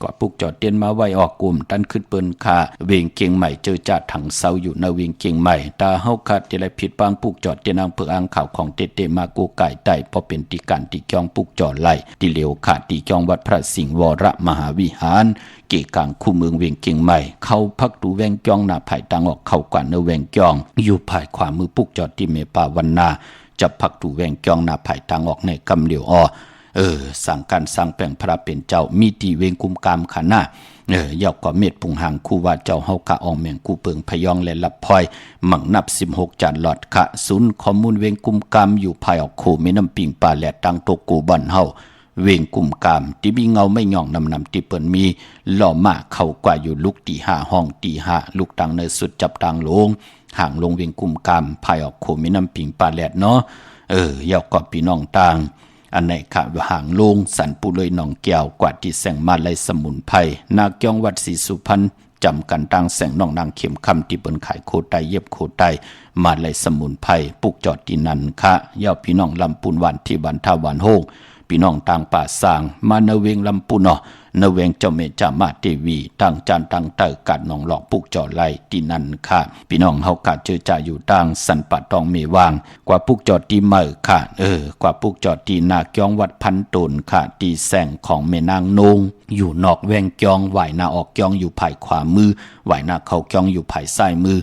กว่าปุกจอดเตียนมาไว้ออกกลุ่มตันขึ้นเปิ้นค่ะเวงเกียงใหม่เจอจ่าถังเสาอยู่ในเวงเกียงใหม่ตาเฮาขะที่ไรผิดปางปุกจอดเตียนางเพื่ออ่างข่าวของเตมากูไก่ไต่พอเป็นตีการตีจองปุกจอดไหลตีเหลียวขาดตีจองวัดพระสิงห์วรมหาวิหารเกกลางคู่เมืองเวียงเกียงใหม่เข้าพักดูแวงจองหน้าภายตังออกเข้ากว่าเนเวงจองอยู่ภายขวามือปุกจอดที่เมปาวันนาจะพักดูแวงจองหน้าภายตังออกในกำเหลียวสั่งการสั่งแปลงพระเป็นเจ้ามีตีเวงกุมกามขานายาวก็เม็ดพุงหางคู่ว่าเจ้าเฮากะอองเมียงกูเปิงพยองและลับพลอยหมั่งนับ16 จานหลอดขะศูนย์ข้อมูลเวงกุมกามอยู่ภายออกโคแม่น้ำปิงป่าและตังโตกูบ่อนเฮาเวงกุมกามที่มีเงาไม่ย่องนำที่เปิ้นมีหล่อมาเข้ากว่าอยู่ลุกตี5ห้องตี5ลูกตังในสุดจับตังลงห่างลงเวงกุมกามภายออกโคแม่น้ำปิงป่าแลดเนาะยาวก็พี่น้องต่างอันไหนขะห่างลงสันปุเลยหนองแก้วกว่าที่แสงมาไลสมุนไพรนาคยองวัดศรีสุพรรณจำกันตั้งแสงน้องนางเข็มคำที่เปิ้นขายโคไตเย็บโคไตมาไลสมุนไพรปุกจอดที่นั่นค่ะยาวพี่น้องลำปูนวันที่บันท่าวันโฮงพี่น้องต่างป่าสร้างมาเนเวงลำปูนเนเวงเจ้าเมจามาเทวีตั้งจานตั้งเตอกัดน้องหลอกปุกจอดไล่ที่นั่นค่ะพี่น้องเฮากะเจอจ่าอยู่ตั้งสันปะตองเมวางกว่าปุกจอดที่เมื่อค่ะกว่าปุกจอดที่นาคยองวัดพันตุนค่ะที่แสงของแม่นางนงอยู่นอกแวงจองไหวนาออกจองอยู่ภายขวามือไหวนาเข้าจองอยู่ภายซ้ายมือ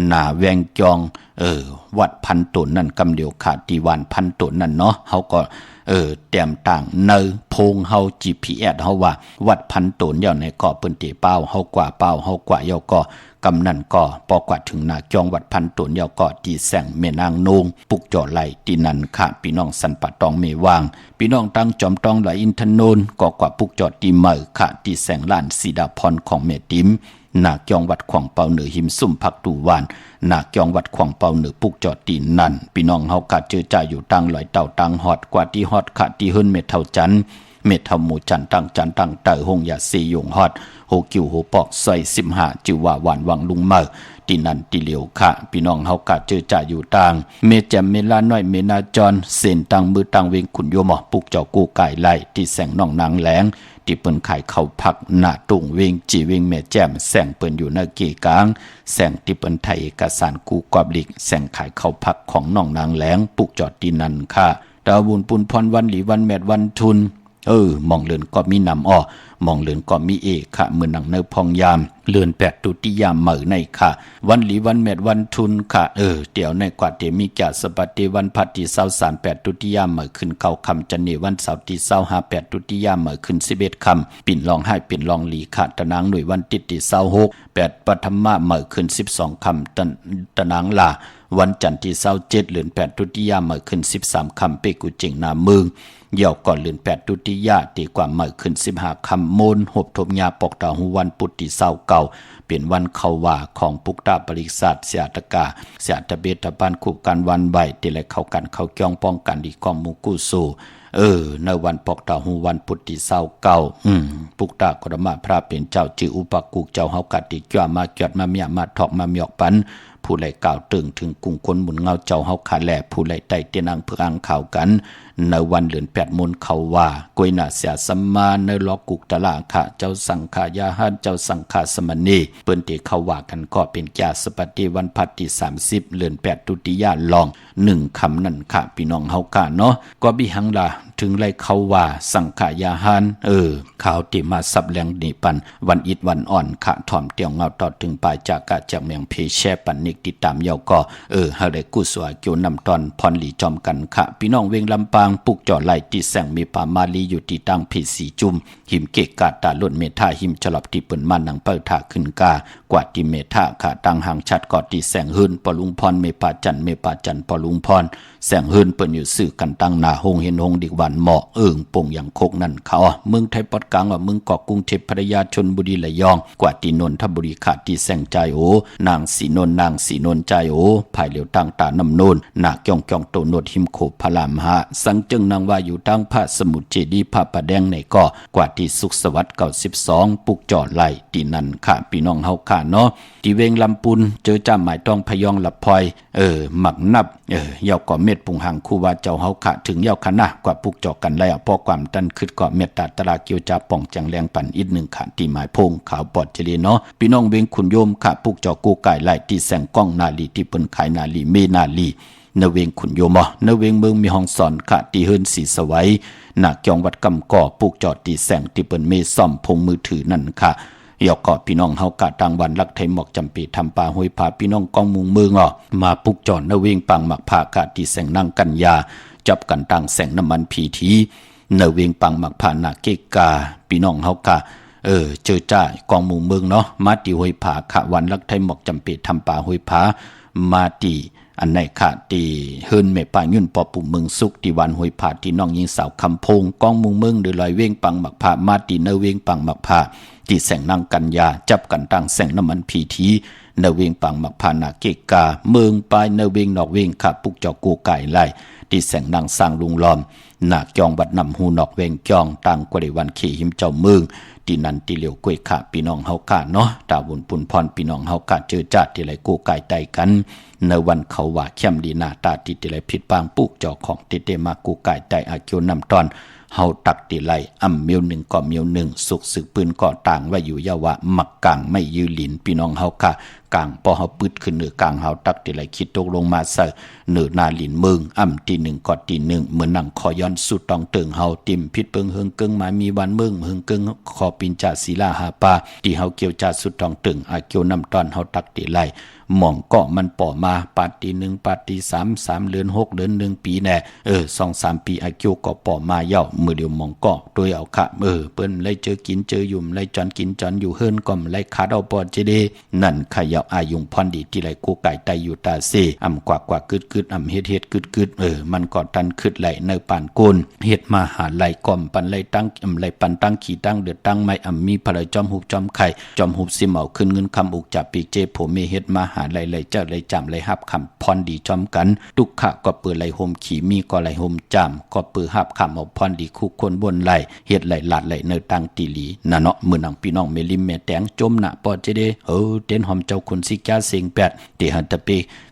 หน้าแวงจองวัดพันตุนนั่นกำเดียวขาดที่วันพันตุนนั่นเนาะเฮาก็เตรียมต่างเนอพงเฮา GPS เฮาว่าวัดพันตุนยาวในเกาะเปิ้นติเป้าเฮากว่าเป้าเฮากว่ายาวก็กำนั่นก็ปอกว่าถึงนาจองวัดพันตุนยาวก็ที่แสงแม่นางนงปุกจอไหลที่นั่นค่ะพี่น้องสันปะตองเมวางพี่น้องตั้งจอมตองไหลอินทนนท์ก็กว่าปุกจอดที่เมื่อค่ะที่แสงล้านสีดาพรของแม่ติ๋มนาคยองวัดขวางเปาเหนือหิมซุ่มพักตูวานนาคยองวัดขวางเปาเหนือปุกจอดตีนนั่นพี่น้องเฮากะเจอจ่าอยู่ตั้งลอยเต่าตั้งฮอดกว่าที่ฮอดขะที่เฮิรนเม็ดเท่าจันเม็ดเท่าหมู่จันตั้งเต่าหงยาซียงฮอดโหกิวโหปอกใส่15จิวว่าหวานวังลุงเมอ ที่นั่นที่เหลียวค่ะพี่น้องเฮากะเจอจ่าอยู่ต่างเมแจมเมลาน้อยเมนาจรเส้นตังมือตังเวงขุนโยมปุกเจ้ากูไก่ไล่ที่แสงน้องนางแหลงที่เปิ้นขายข้าวผักหน้าตุงเวงจีเวงแม่แจ่มแสงเปิ้นอยู่หน้าเกกลางแสงที่เปิ้นไทยเอกสารกูกอบลิกแสงขายข้าวผักของน้องนางแหลงปุกจอดที่นั่นค่ะดาวบุญปุนพรวันหลีวันแมดวันทุนมองเลือนก็มีนำอ้อมองเลือนก็มีเอกค่ะมือหนังเนื้อพองยามเลือน8ตุติยามเหมือในค่ะวันหลีวันแมดวันทุนค่ะเดี๋ยวในกว่าเดมีจ่าสปัตติวันพัดที่23 8ตุติยามเหมือขึ้นเก้าคำจันเนวันเสาร์ที่25 8ตุติยามเหมือขึ้น11คำปิ่นลองให้ปิ่นลองหลีค่ะตะนางหน่วยวันติดที่26 8ปฐมมาเหมือขึ้น12คำตะนางลาวันจันทร์ที่27เดือน8ตุติยามเหมือขึ้น13คำเปกุเจงนาเมืองเย่าก่อนเดือน8ตุติยาตีกว่าเหมือขึ้น15คำโมนหบทมยาปอกตาหูวันปุตติเศร้าเก่าเป็นวันเขาว่าของปุกตาบริษัทเสียตกาเสียตะเบตะบันคู่กันวันใบตีและเข้ากันเข้าเกี่ยงป้องกันดีกองมูกูสู่ในวันปอกตาหูวันปุตติเศร้าเก่าปุกตากรมาพระเป็นเจ้าจืออุปกุกเจ้าเฮากัดติจ้ามาเกียดมาเมียมาทอกมาเมียกปันผู้ไหลกล่าวตึงถึงกุ้งคนหมุนเงาเจ้าเฮาขาแหล่ผู้ไหลไต่เตียนังเพื่ออังข่าวกันในวันเดือน8มนเขาว่ากวยนาเสียสัมมาในล็อกกุกตะละค่ะเจ้าสังขายาหันเจ้าสังขาสมณีเปิ้นที่เขาว่ากันก็เป็นญาสปฏิวันพัดที่30เดือน8ตุติยาลอง1คำนั่นค่ะพี่น้องเฮากะเนาะก็บิหังล่ะถึงไรเขาว่าสังขายาหันข่าวที่มาสับแรงนี่ปันวันอิดวันอ่อนค่ะถ่อมเตียวเงาต่อถึงปลายจากกะจากเมืองเพแชปันนิกติดตามเยาก็เฮาได้กู้สวยเกี่ยวนำตอนพรหลีจอมกันค่ะพี่น้องเวงลำปางปุกจ่อไหลที่แสงมีป่ามาลีอยู่ที่ตั้งเพสีจุมหิมเกกกาตาล้นเมธาหิมฉลบที่เปิ้นมานังเปิดท่าขึ้นกากว่าที่เมธาค่ะตั้งห่างชัดกอดที่แสงหืนปอลุงพรเมปาจันปอลุงพรแสงหืนเปิ้นอยู่สื่อกันตั้งหน้าหงเห็นหงดิกวันเหมาะปงอย่างโคกนั่นเขาเมืองไทยปอดกลางว่าเมืองเกาะกรุงเทพพัทยาชลบุรีระยองกว่าที่นนทบุรีขาดที่แสงใจนางสีนนใจภายเหลียวตั้งตาน้ำนนหนักย่องโตโนดหิมโขพลามหาสังจึงนางว่าอยู่ตั้งพระสมุทรเจดีย์พระประแดงในก็กว่าที่สุขสวัสดิ์92ปุกจอดไหลที่นั่นค่ะพี่น้องเฮาค่ะเนาะที่เวงลำปุนเจอจ้าหมายต้องพยองลับพลอยหมักนับเยาก่อเม็ดปุงหังคู่ว่าเจ้าเฮาค่ะถึงเยาคณะกว่าปุกจอกันแล้วพอความตันคิดก็เม็ดตาตราเกียวจาป่องจังแรงปั่นอีก1ค่ะที่หมายพงขาวปอดเจรีเนาะพี่น้องเวงขุนโยมค่ะปุกจอกูไก่ไหลที่แสงก้องนาลีที่เปิ้นขายนาลีเมนาลีนเวงขุนโยมนเวงเมืองมีห้องสอนค่ะที่เฮิรนสีสวัยหนักจองวัดกำก่อปุกจอดที่แสงที่เปิ้นเมซ่อมพงมือถือนั่นค่ะยอกอพี่น้องเฮากะต่างวันลักไทยหมอกจำปีทำป่าห้วยผาพี่น้องกองมุงเมืองมาปุกจอดนเวงปังหมักผากะที่แสงนั่งกันยาจับกันต่างแสงน้ำมันผีทีนเวงปังหมักผานาเกกาพี่น้องเฮากะเจอจ้ากองมุงเมืองเนาะมาตีห้วยผาขะวันลักไทยหมอกจำปีทำป่าห้วยผามาตีอันไหนค่ะตีเฮิรนเมป่ายุ่นปอปุ่มเมืองสุกที่วันห้วยผาที่น้องยิงสาวคำพงกองมุงเมืองโดยลอยเวงปังหมักผามาตีนเวงปังหมักผาที่แสงนางกันยาจับกันตั้งแสงน้ำมันผีทีนเวงปังหมักผานาเกกาเมืองปลายนเวงนอกเวงค่ะปุกจอกูไก่ไล่ที่แสงนางสร้างลุงล้อมหนักจองบัดนำหูนอกเวงจองต่างกว่าในวันขี่หิมเจ้าเมืองที่นันที่เหลียวกล้วยขาพี่น้องเฮากะเนาะตาบุญปุนพรพี่น้องเฮากะเจอจัดที่ไรกูไก่ไตกันในวันเขาว่าเข้มดีหน้าตาที่ไรผิดปางปุกจอของติเตมากูไก่ไตอาเกียวนำตอนเฮาตักติไลเมียว1ก็เมียว1สุกสึกปืนก่อต่างว่าอยู่ยาวะมักกลางไม่ยืหลินพี่น้องเฮากะกลางพอเฮาปึดขึ้นเหนือกลางเฮาตักติไลคิดตกลงมาใส่เหนือนาลินเมืองที่1ก็ที่1เหมือนนั่งคอย้อนสุดต้องเติงเฮาติมพิษเปิงเฮิงเกิงหมายมีวันเมืองเฮิงเกิงคอปินจาศิลาหาปาที่เฮาเกี่ยวจาสุดต้องเติงอาเกี่ยวนำตอนเฮาตักติไลหม่องเกาะมันป่อมาปาตี1ปาตี3เดือน6เดือน1ปีแน่2-3 ปีอาเกี่ยวก็ป่อมาเย่ามือเดียวหม่องเกาะโดยเอาค่ะเปิ้นไล่เจอกินเจอยุ่มไล่จอนกินจอนอยู่เฮิรนก็ไล่ขาดเอาปอดเจเดนั่นขยาวอายุงพรดีที่ไรกูไก่ไตอยู่ตาเซกว่ากึดเฮ็ดกึดมันก็ตันคึดไหลในปานโกนเฮ็ดมาหาไหลก่อมปันไหลตั้งไหลปันตั้งขี่ตั้งเดือดตั้งไม่มีพลายจอมหุบจอมไข่จอมหุบสิเหมาขึ้นเงินคำอุกจับปีเจผมเมเฮ็ดมาหาไหลเจ้าไหลจำไหลฮับคำพรดีจอมกันทุกขะก็เปิดไหลโฮมขี่มีก็ไหลโฮมจำก็เปิดฮับคำเอาพรดี คุคนบนไหลเฮ็ดไหลลาดไหลเนอตังติลีน่ะเนาะมื้อนังพี่น้องเมลิมแม่แตงจมหน้าปอเจเดเต้นหอมเจ้าคนสิกาเสียงแปดติหันตะเป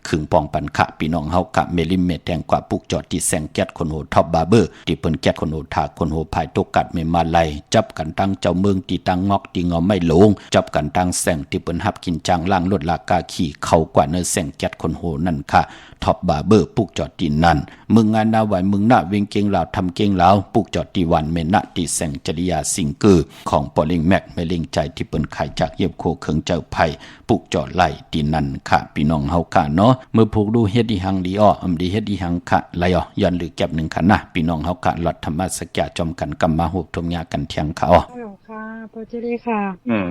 ขึงปองปันขะพี่น้องเฮากะเมลิมแม่แตงกว่าปุกจอดที่แสงแก๊สคนโหท็อปบาร์เบอร์ที่เปิ้นแก๊สคนโหถาคนโหภายตกกัดไม่มาไหลจับกันตั้งเจ้าเมืองที่ตั้งงอกที่งอไม่ลงจับกันตั้งแสงที่เปิ้นฮับกินจังล่างลดลากาขี่เข้ากว่าเนื้อแสงแก๊สคนโหนั่นค่ะท็อปบาร์เบอร์ปุกจอดที่นั่นมึงงานนาไหวมึงหน้าเวงเก่งลาวทำเก่งลาวปุกจอดที่วันเมนะที่แสงจริยาสิงเกอร์ของปอลิงแม็กไม่เล่งใจที่เปิ้นขายจากเย็บโคเคิงเจ้าไผ่ปุกจอดไหลที่นั่นค่ะพี่น้องเฮาค่ะเนาะเมื่อผูกดูเฮ็ดดีหังดีอ้ออำดีเฮ็ดดีหังค่ะไหลอ้อยันหรือแก็บหนึ่งค่ะนะพี่น้องเฮาค่ะหลอดธรรมะสักยะจอมกันกำมาหุบทมยากันเถียงค่ะอ้อค่ะพอจะได้ค่ะ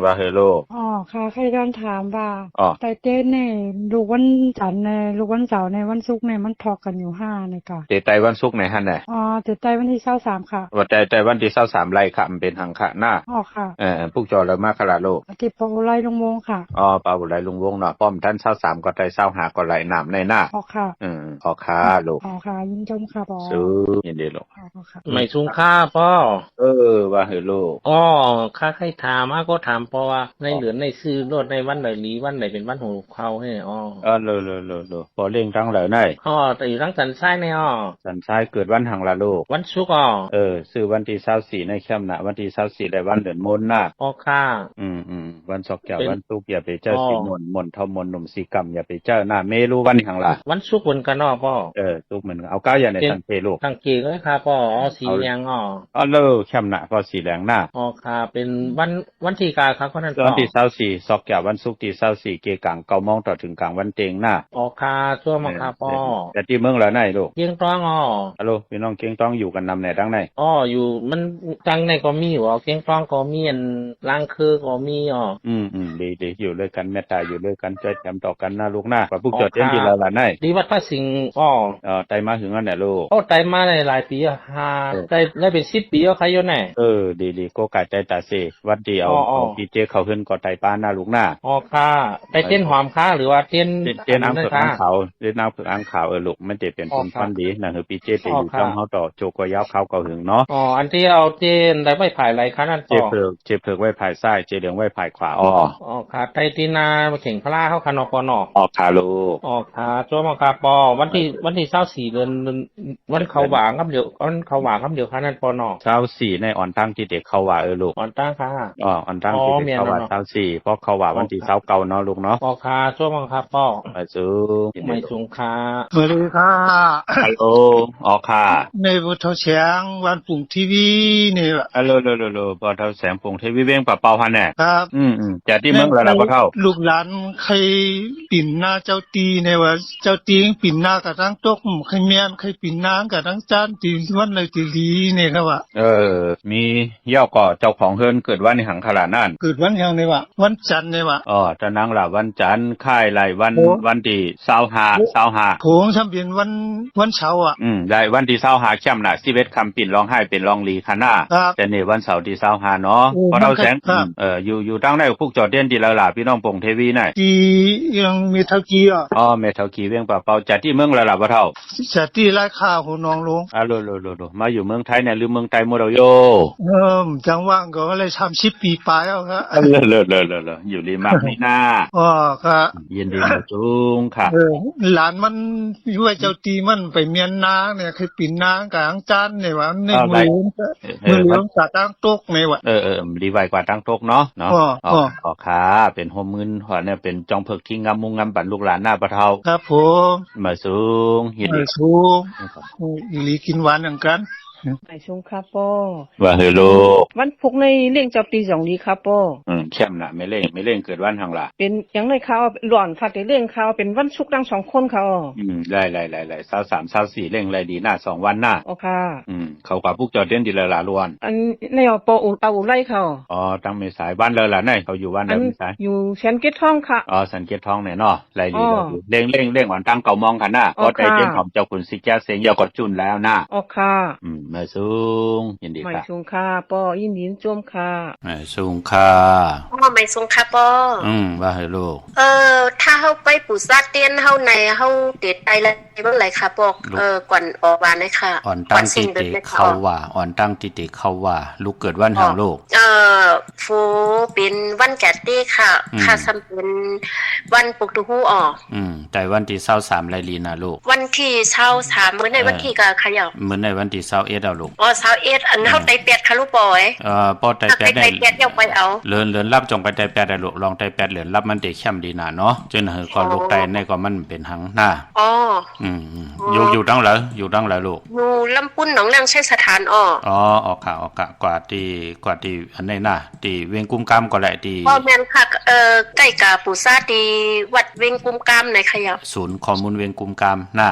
ว่าเฮโลอ๋อค่ะใครย้อนถามว่า อ๋อ ไตเต้นเนี่ยลูกวันจันทร์ในลูกวันเสาร์ในวันศุกร์เนี่ยมันพอกันอยู่5เนี่ยค่ะเตไตวันศุกร์ไหนหั่นน่ะอ๋อเตไตวันที่23ค่ะว่าแต่วันที่23ไล่ค่ะมันเป็นหังค่ะหน้าอ๋อค่ะปุกจอแล้วมาคลาโลที่ปอไล่ลงวงค่ะอ๋อปาบุไลลุงวงเนาะป้อมท่าน23ก็ไต25ก็ไล่น้ำในหน้าอ๋อค่ะขอค้าลูกอ๋อค่ะยินชมค่ะปอซื้อยินดีลูกไม่สูงค่าพ่อว่าเฮโลอ๋อค่าใครถามก็ถามเพราะว่าในเหลือในซื้อรถในวันไหนหรือวันไหนเป็นวันของเขาให้โลพอเล่งทั้งหลายได้แต่อยู่ทั้งสันทรายในสันทรายเกิดวันหังละโลกวันศุกร์ซื้อวันที่24ในแคมป์น่ะวันที่24ได้วันเดือนมนน่ะค่ะวันศอกแก้ววันศุกร์อย่าไปเจ้าสีมนเท่ามนหนุ่มสีกำอย่าไปเจ้าหน้าเมรูวันหังละวันศุกร์วันกันพ่อศุกร์เหมือนเอาก้าวอย่างในสังเกตลูกสังเกตก็ค่ะพ่อสีแดงเลแคมป์น่ะก็สีแดงหน้าค่ะเป็นวันที่กาครับก็นั่นวันที่24ศอกแก้ววันศุกร์ที่24เกกลาง9 โมงต่อถึงกลางวันเต็งหน้าค่ะชั่วมาครับพ่อแต่ที่เมืองแล้วไหนลูกเกียงต้องฮัลโหลพี่น้องเกียงต้องอยู่กันนำไหนดังไหนอยู่มันจังในก็มีอยู่เกียงต้องก็มีอันล้างคือก็มีดีอยู่ด้วยกันแม่ตาอยู่ด้วยกันเจอแถมต่อกันนะลูกหน้าว่าพวกจอดเย็นดีแล้วล่ะไหนดีวัดพระสิงห์ไตมาถึงอันไหนลูกไตมาในหลายปีได้เป็น10 ปีใครอยู่ไหนดีก็กายใจตาเสวัดดีเอาพี่เจเขาขึ้นก็ไตป้าหน้าลูกหน้าค่ะไตเต้นหอมค่ะหรือว่าเต้นน้ำเผือกอ่างขาวเต้นน้ำเผือกอ่างขาวลูกมันจะเป็นคนฟันดีนะคือพี่เจไปอยู่ช่องเขาต่อโจก็ยาวเขาก็หึงเนาะอันที่เอาเต้นได้ไว้ภายไรคะนั่นเจเผือกไว้ภายซ้ายเจเหลืองไว้ภายขวาค่ะไตตีนาเข่งพระเข้าคันปอนค่ะลูกค่ะชั่วมาค่ะปอวันที่24 เดือนวันเขาหวางครับเดี๋ยววันเขาหวางครับเดี๋ยวค่ะนั่นปอน24ในอ่อนตั้งที่เด็กเขาว่าลูกอ่อนตั้งค่ะอ่อนตั้งที่เด็กเขาว่า24เพราะเขาว่าวันที่29เนาะลูกเนาะค่ะชั่วมาค่ะปอไม่สูงค่ะสวัสดีค่ะฮัลโหลค่ะในบุตรเสียงวันปุ่งทีวีนี่ฮัลโหลบ่เท่าแสงปุ่งทีวีเว้งปะเป่าหั่นแน่ครับจากที่เมืองแล้วล่ะบ่เท่าลูกหลานใครปิ่นหน้าเจ้าตีในว่าเจ้าตีปิ่นหน้ากับทั้งตกใครเมียนใครปิ่นน้ำกับทั้งจานตีวันเลยตีดีนี่ครับว่ามีเย่าก่อเจ้าของเฮือนเกิดวันในหังขลานั่นเกิดวันยังนี่ว่าวันจันทร์นี่ว่าจะนั่งล่ะวันจันทร์ค่ายไหลวันที่25ผมทำเป็นวันเสาร์ได้วันที่25ค่ำน่ะ11คำปิ่นร้องไห้เป็นร้องลีคณะแต่นี่วันเสาร์ที่25เนาะพอเราแสงอยู่ตั้งได้พวกจอดเด่นดีแล้วล่ะพี่น้องปงเทวีน่ะที่ยังมีเท่ากี้เมทัลกีเวียงปะเป่าจัดที่เมืองแล้วล่ะบ่เท่าจัดที่ไร่ข้าวหัวน้องลงโลมาอยู่เมืองไทยเนี่ยหรือเมืองไต้หมดแล้วโยจังหวะก็เลย30 ปีปลายแล้วครับอยู่ดีมากนี่นาครับยินดีมาจุงค่ะหลานมันอยู่เจ้าตีมันไปเมียนนาเนี่ยคือปิ่นนางกับอังจานเนี่ยว่าในมือสาตั้งตกเนี่ยว่าดีไวกว่าตั้งตกเนาะค่ะเป็นโฮมมืนหัวเนี่ยเป็นจองเพิกที่งามมุงงามปั่นลูกหลานหน้าปะเทาครับผมมาสูงเห็นสูงอีหลีกินหวานอย่างกันไปชงครับป้อว่าเฮโลวันพุกในเลี้ยงจับตี2นี้ครับป้อเข้มน่ะไม่เล่งเกิดวันหังล่ะเป็นยังไงข่าวหล่อนฟัดได้เลี้ยงข่าวเป็นวันศุกร์ทั้ง2คนเขาได้23 24เล่งไรดีหน้า2วันหน้าค่ะเขากับพวกจอดเด่นดีละล่ะล้วนอันในปออุไล่เขาตั้งเมษายบ้านเลยล่ะไหนเขาอยู่บ้านเดิมสายอยู่แสนเกตทองค่ะแสนเกตทองเนี่ยเนาะไรดีเล่งอ่อนตั้งเก่ามองคันหน้าก็ใจเย็นของเจ้าขุนสิแก้เสียงยาวกดจุนแล้วหน้าค่ะ แม่สูงยินดี ไม่ ค่ะ สูงค่ะปอยินดีจมค่ะ แม่สูงค่ะ ไม่ทรงค่ะปอ ว่าให้ลูก ถ้าเฮาไปปูซาเตียนเฮาในเฮาเด็ดไตแล้วเบิ่งไหลค่ะปอกก่อนออกวานเลยค่ะ อ่อนตั้งติติเขาว่าอ่อนตั้งติติเขาว่าลูกเกิดวันทางโลก ฟูเป็นวันแกะเต้ค่ะค่ะซ้ำเป็นวันปกตุฮู้ออก ใจวันที่23ไลลีนะลูก วันที่23มื้อในวันที่ก็ขยับ มื้อในวันที่21เอาลูก 21อันเฮาไตเป็ดค่ะลูกปอย ป้อไตแปดได้ ไตเป็ดเอาไปเอา เลินรับจงไปไตแปดได้ลูกลองไตแปดเหลือนรับมันได้เข้มดีน่ะเนาะจนเฮอก็ลูกไตในก็มันเป็นหังหน้าอยู่ตั้งแล้วอยู่ตั้งแล้วลูกอยู่ลำปุ้นหนองนางใช้สถานอออกค่ะกว่าที่อันนี้น่ะที่เวียงกุมกามก็แหละที่แม่นค่ะใกล้กับปู่ซาที่วัดเวียงกุมกามในขยับศูนย์ข้อมูลเวียงกุมกามน่ะ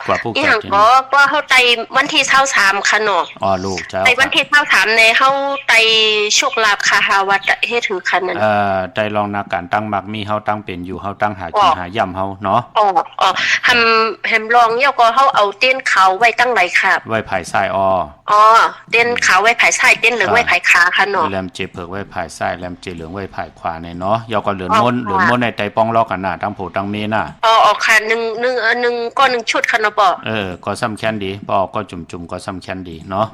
กว่าผู้แก่ที่ก็เฮาไตวันที่23ค่ะเนาะลูกเจ้าไตวันที่23ในเฮาไตโชคลาภคาหาวัดเฮ็ดถือคันนั้นไตลองนาการตั้งมักมีเฮาตั้งเป็นอยู่เฮาตั้งหากินหาย่ำเฮาเนาะแฮมลองเหี่ยวก็เฮาเอาเต้นเขาไว้ตั้งไหลครับไว้ภายซ้ายเต้นเขาไว้ภายซ้ายเต้นเหลืองไว้ภายขาค่ะเนาะแลมเจเผือกไว้ภายซ้ายแลมเจเหลืองไว้ภายขวาเนี่ยเนาะยอก็เหลือนมนในไตป้องลอกกันน่ะตั้งโผตั้งเมน่ะค่ะ1ก็1ชุดค่ะเนาะปอก็ซ้ำแค้นดีปอก็จุ่มก็ซ้ำแค้นดีเนาะ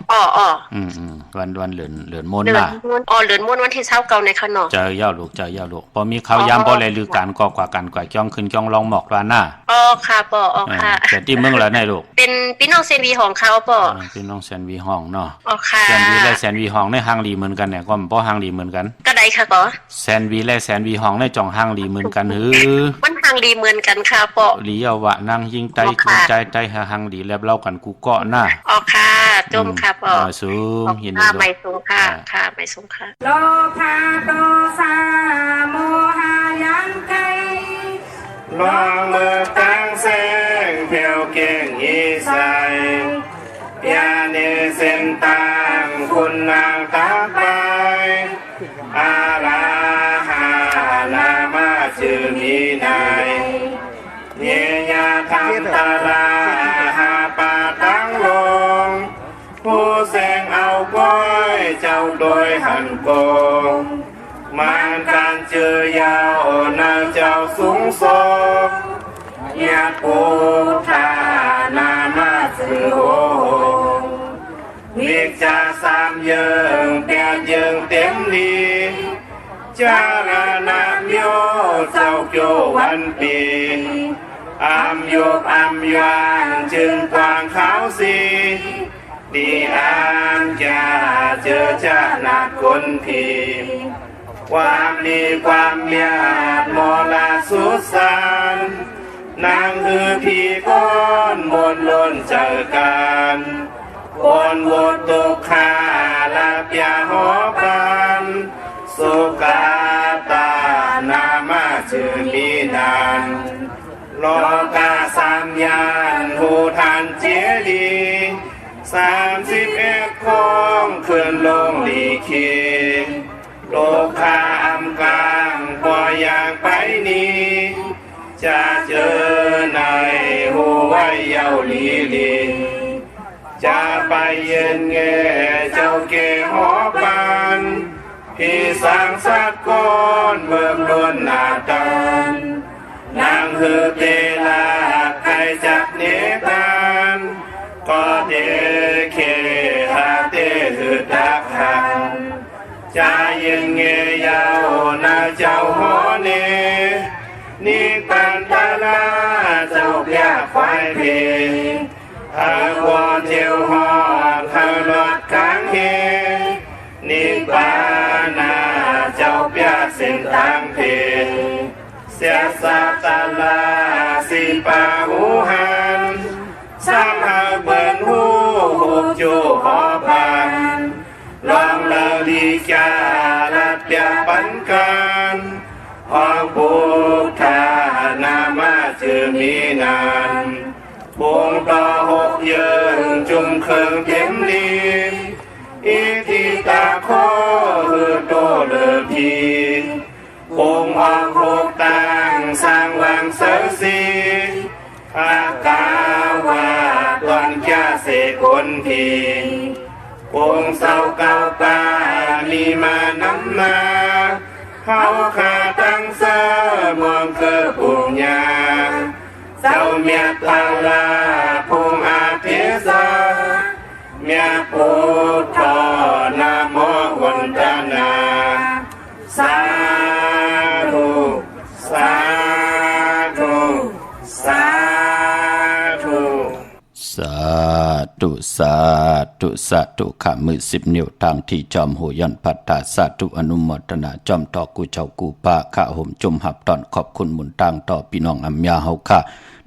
วันเหลือนมนน่ะเหลือนมนวันที่29ในค่ะเนาะเจอย่าลูกพอมีข่าวยามบ่แลลือการก็กว่ากันกว่าจ้องขึ้นจ้องลองหมอกว่าน่ะค่ะปอค่ะแต่ที่เมืองแล้วในลูกเป็นพี่น้องเซนวีของเขาปอพี่น้องแซนวีห้องเนาะค่ะแซนวีและแซนวีห้องในห้างดีเหมือนกันเนี่ยก็บ่ห้างดีเหมือนกันก็ได้ค่ะก็แซนวีและแซนวีห้องในจ่องห้างดีเหมือนกันมันห้างดีเหมือนกันค่ะปอหลีเอาวะนั่งยิงไตกินใจห้างดีแล้วเล่ากันกูเกาะหน้าค่ะจมค่ะปอสูงเห็นไม่สูงค่ะไม่สูงค่ะโลภะโทสะโมหะยังไกลองมือตั้งเส้นเพียวเก่งอีใสยาเนเส้นตังคุณนางตาไปอาลาหานามาชื่อมีนายเนียทำตาลาหาปาตั้งลงผู้แสงเอาก้อยเจ้าโดยหันโกงมันการเจอยาวนางเจ้าสูงส่งยาปูทานามาสือโหวิจาสามเยิงแปดเยิงเต็มลีจารณะโยเจ้าโยวันปีอามโยบอามยานจึงกวางขาวสีดีอามจะเจอชานาคนพีความดีความยากมลาสุสานนางคือพี่ก้อนมนล้นเจอกันคนโวตุคาลาปยาหอปันสุกาตานามาชื่อมีนานโลกาสามยานหูทานเจดี31ของเคลื่อนลงดีคีโลกาอัมกลางพออย่างไปนี้จะเจอในหูไว้เยาลีลีจะไปเย็นแง่เจ้าเกหอปันพี่สังสักก้อนเบิ่มล้วนหน้าตันนางฮือเตลาใครจักเนตันก็เดเคหาเตหือดักหันจะเย็นเงยาวนาเจ้าหอเนนิปันตาลาเจ้าพยาควายเพหากวอนเที่ยวหอนข้างรถกลางเฮนิปานาเจ้าพยาเส้นทางเพเสียสาตาลาสีปาหูหันสามหาเบิ่นหูหูจูหอพันลองเล่าดีจาลับยาปันกันห้องบุทานามาชื่อมีนานบุงต่อหกเยิงจุ่มเคิงเต็มลีอิทิตาโคหือโตเลอพีคงออกหกตังสร้างวังเสสีอากาวาตอนแก่เสก คนทีปวงเศร้าเก่าปามีมานำมาเฮาขาตั้งเสมองคือปุญญาเจ้าเมียตาลาภูมิอาเทศาเมียพุทธนะโมวันตนาสาธุสาธุสาธุ สาธุสาธุสาธุข้ามือ10 นิ้วทางที่จอมหูย่อนพัตตาสาธุอนุโมทนาจอมต่อกูเจ้ากูป้าข้าห่มจมหับตอนขอบคุณหมุนตังต่อพี่น้องอัมยาเฮาค่ะ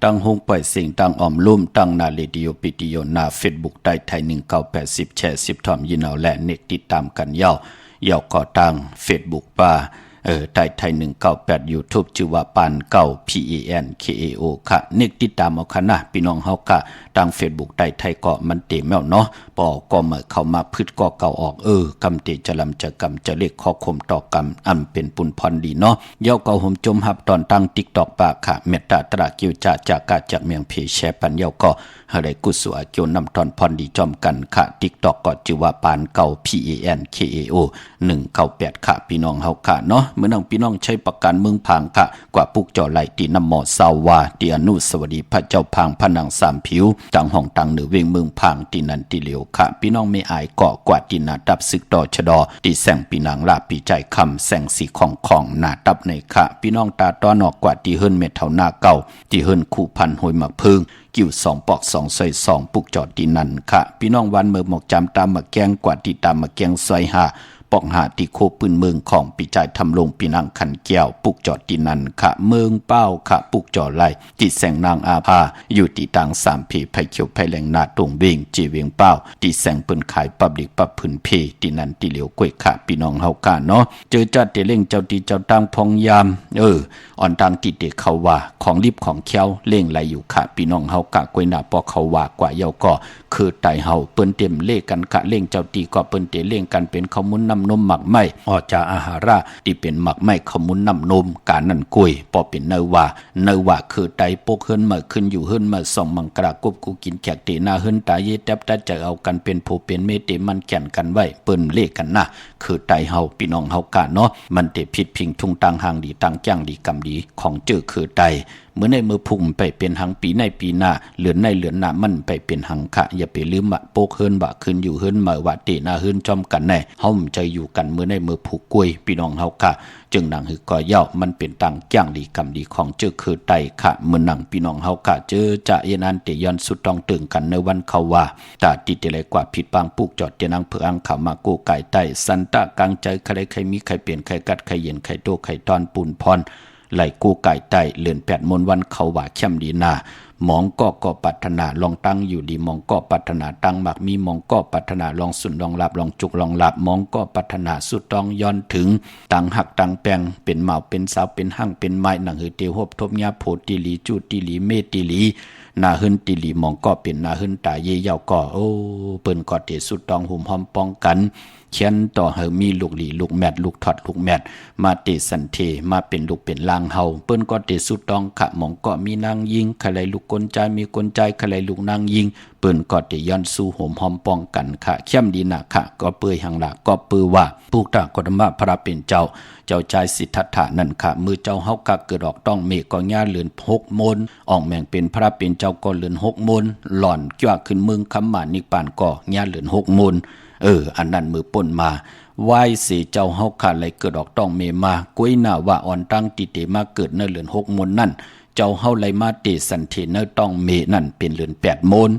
ตั้งหงปล่อยสิ่งตั้งอ้อมลุ่มตั้งนาเรดิโอปิติโยนาเฟซบุ๊กได้ไทย1980แชร์10ทอมยินเอาและเน็ตติดตามกันยาวก่อตั้งเฟซบุ๊กป้าได้ไทย198 YouTube ชื่อว่าปานเก่า PANKAO ค่ะนึกติดตามเอาค่ะนะพี่น้องเฮาค่ะทาง Facebook ได้ไทยก็มันเต็มแล้วเนาะปอก็มาเข้ามาพืชก็เก่าออกกำเตจะลำจะกำจะเล็กข้อคมต่อกรรมอันเป็นปุนพรดีเนาะเย้าเก่าห่มจมหับตอนตั้ง TikTok ปากค่ะเมตตาตระกิวจากกาจากเมียงเพแชร์ปันเย้าก็หาได้กุศลเกี่ยวนำตอนพรดีจอมกันค่ะ TikTok ก็ชื่อว่าปานเก่า PANKAO 198ค่ะพี่น้องเฮาค่ะเนาะเมื่อนังพี่น้องใช้ประกันเมืองพางค่ะกว่าปุกจ่อไหลตีน้ำหมอสาวาตีอนุสวัสดีพระเจ้าพางพระนางสามผิวต่างห้องต่างเหนือเวงเมืองพางตีนันตีเหลียวค่ะพี่น้องไม่อายเกาะกว่าตีนาดับศึกดอชดอตีแสงปีนางลาปีใจคำแสงสีของหนาดับในค่ะพี่น้องตาต้อนอกกว่าตีเฮิรนเม็ดเท่าหน้าเก่าตีเฮิรนคู่พันหอยหมักพึ่งกิ่ว2 ปอก 2 ใส่2ปุกจอดตีนันค่ะพี่น้องวันเมื่อหมอกจำตามมาแกงกว่าตีตามมาแกงซอยหาปอกหาตีโคปืนเมืองของปีใจทำลงปีนางขันแก้วปุกจอดตีนันค่ะเมืองเป้าค่ะปุกจอดไหลตีแสงนางอาภาอยู่ตีต่าง3ผีไผ่เขียวไผ่แหลงนาตรงเวงจีเวียงเป้าตีแสงปืนขายปับลิกปับพื้นเพตีนันตีเหลียวกล้วยค่ะพี่น้องเฮาค่ะเนาะเจอจัดเตเล่งเจ้าตีเจ้าตั้งพองยามอ่อนตังติดเด็กเขาว่าของรีบของเคี้ยวเล่งไหลอยู่ค่ะพี่น้องเฮากะกวยหน้าปอเขาว่ากว่าเยาก็คือไตเฮาเปิ้นเต็มเลขกันกะเล่งเจ้าตีก็เปิ้นเตเล่งกันเป็นข้าวมุนน้ำนมหมักไม้ออจาอาหาราที่เป็นหมักไม้ข้าวมุนน้ำนมการนั่นกล้วยปอเป็นเนว่าคือไตโปกเฮิรนมาขึ้นอยู่เฮิรนมาส่องมังกรากบกูกินแขกเตหน้าเฮิรนตาเยแตบตัดจะเอากันเป็นผู้เป็นเมเตมันแก่นกันไว้เปิ้นเลขกันนะคือไตเฮาพี่น้องเฮากะเนาะมันเตผิดพิงทุ่งตังหางดีตังจ้างดีกำดีของเจอคือไตเมื่อในมือพุ่งไปเป็นหังปีในปีหน้าเหลือนในเหลือนหน้ามันไปเป็นหังค่ะอย่าไปลืมว่าโปกเฮิรนว่าขึ้นอยู่เฮิรนมาว่าเตหน้าเฮิรนจอมกันแน่เฮาใจอยู่กันเมื่อในมือผูกกล้วยพี่น้องเฮากะจึงหนังหือก่อเย้ามันเป็นตังจ้างดีกำดีของเจอคือไตค่ะเมื่อหนังพี่น้องเฮากะเจอจะเยนันเตยอนสุดต้องตึงกันในวันเขาว่าตาติเตเลยกว่าผิดปางปุกจอดเตนังเพื่ออังขามากูไก่ไตสันตะกลางใจใครใครมีใครเปลี่ยนใครกัดใครเย็นใครโตใครตอนปูนพรไหลกูไก่ไตเลือน8 มนวันเขาว่าเข้มดีนา มองก็ปัฒนาลองตั้งอยู่ดีมองก็ปัฒนาตั้งหมักมีมองก็ปัฒนาลองสุนลองหลับลองจุกลองหลับมองก็ปัฒนาสุดต้องย้อนถึงตั้งหักตั้งแปงเป็นเหมาเป็นสาวเป็นหั่งเป็นไม้หนังหือเตียวหบทบยาโพติลีจูติลีเมติลีนาหึนติลีมองก็เป็นนาหึนตาเยเยาก็โอ้เปิ้นก็เตสุดต้องหุ่มหอมป้องกันเขียนต่อเฮามีลูกหลีลูกแมดลูกถอดลูกแมดมาเตสันเทมาเป็นลูกเป็นลางเฮาเปิ้นก็เตสุดต้องขะหมองก็มีนางยิงใครลูกกลใจมีกลใจใครลูกนางยิงเปิ้นก็เตย้อนสู้ห่มหอมป้องกันค่ะเข้มดีนะค่ะก็เปื่อยหังละก็ปือว่าผู้ตากฎมะพระเป็นเจ้าใจสิทธัตถะนั่นค่ะมือเจ้าเฮากะเกิดออกต้องเมฆก็ญาเลือน6 มนออกแม่งเป็นพระเป็นเจ้าก็เลือน6 มนหล่อนจ้าขึ้นมึงคำมานิปานก็ญาเลือน6 มนอันนั้นมือป่นมาไหว้เสเจ้าเฮาขาดไหลเกิดออกต้องเมมากุ้ยหน้าว่าอ่อนตั้งติเตมาเกิดเนเลือน6 มนนั่นเจ้าเฮาไหลมาเตสันเทเนต้องเมนั่นเป็นเลือน8 มน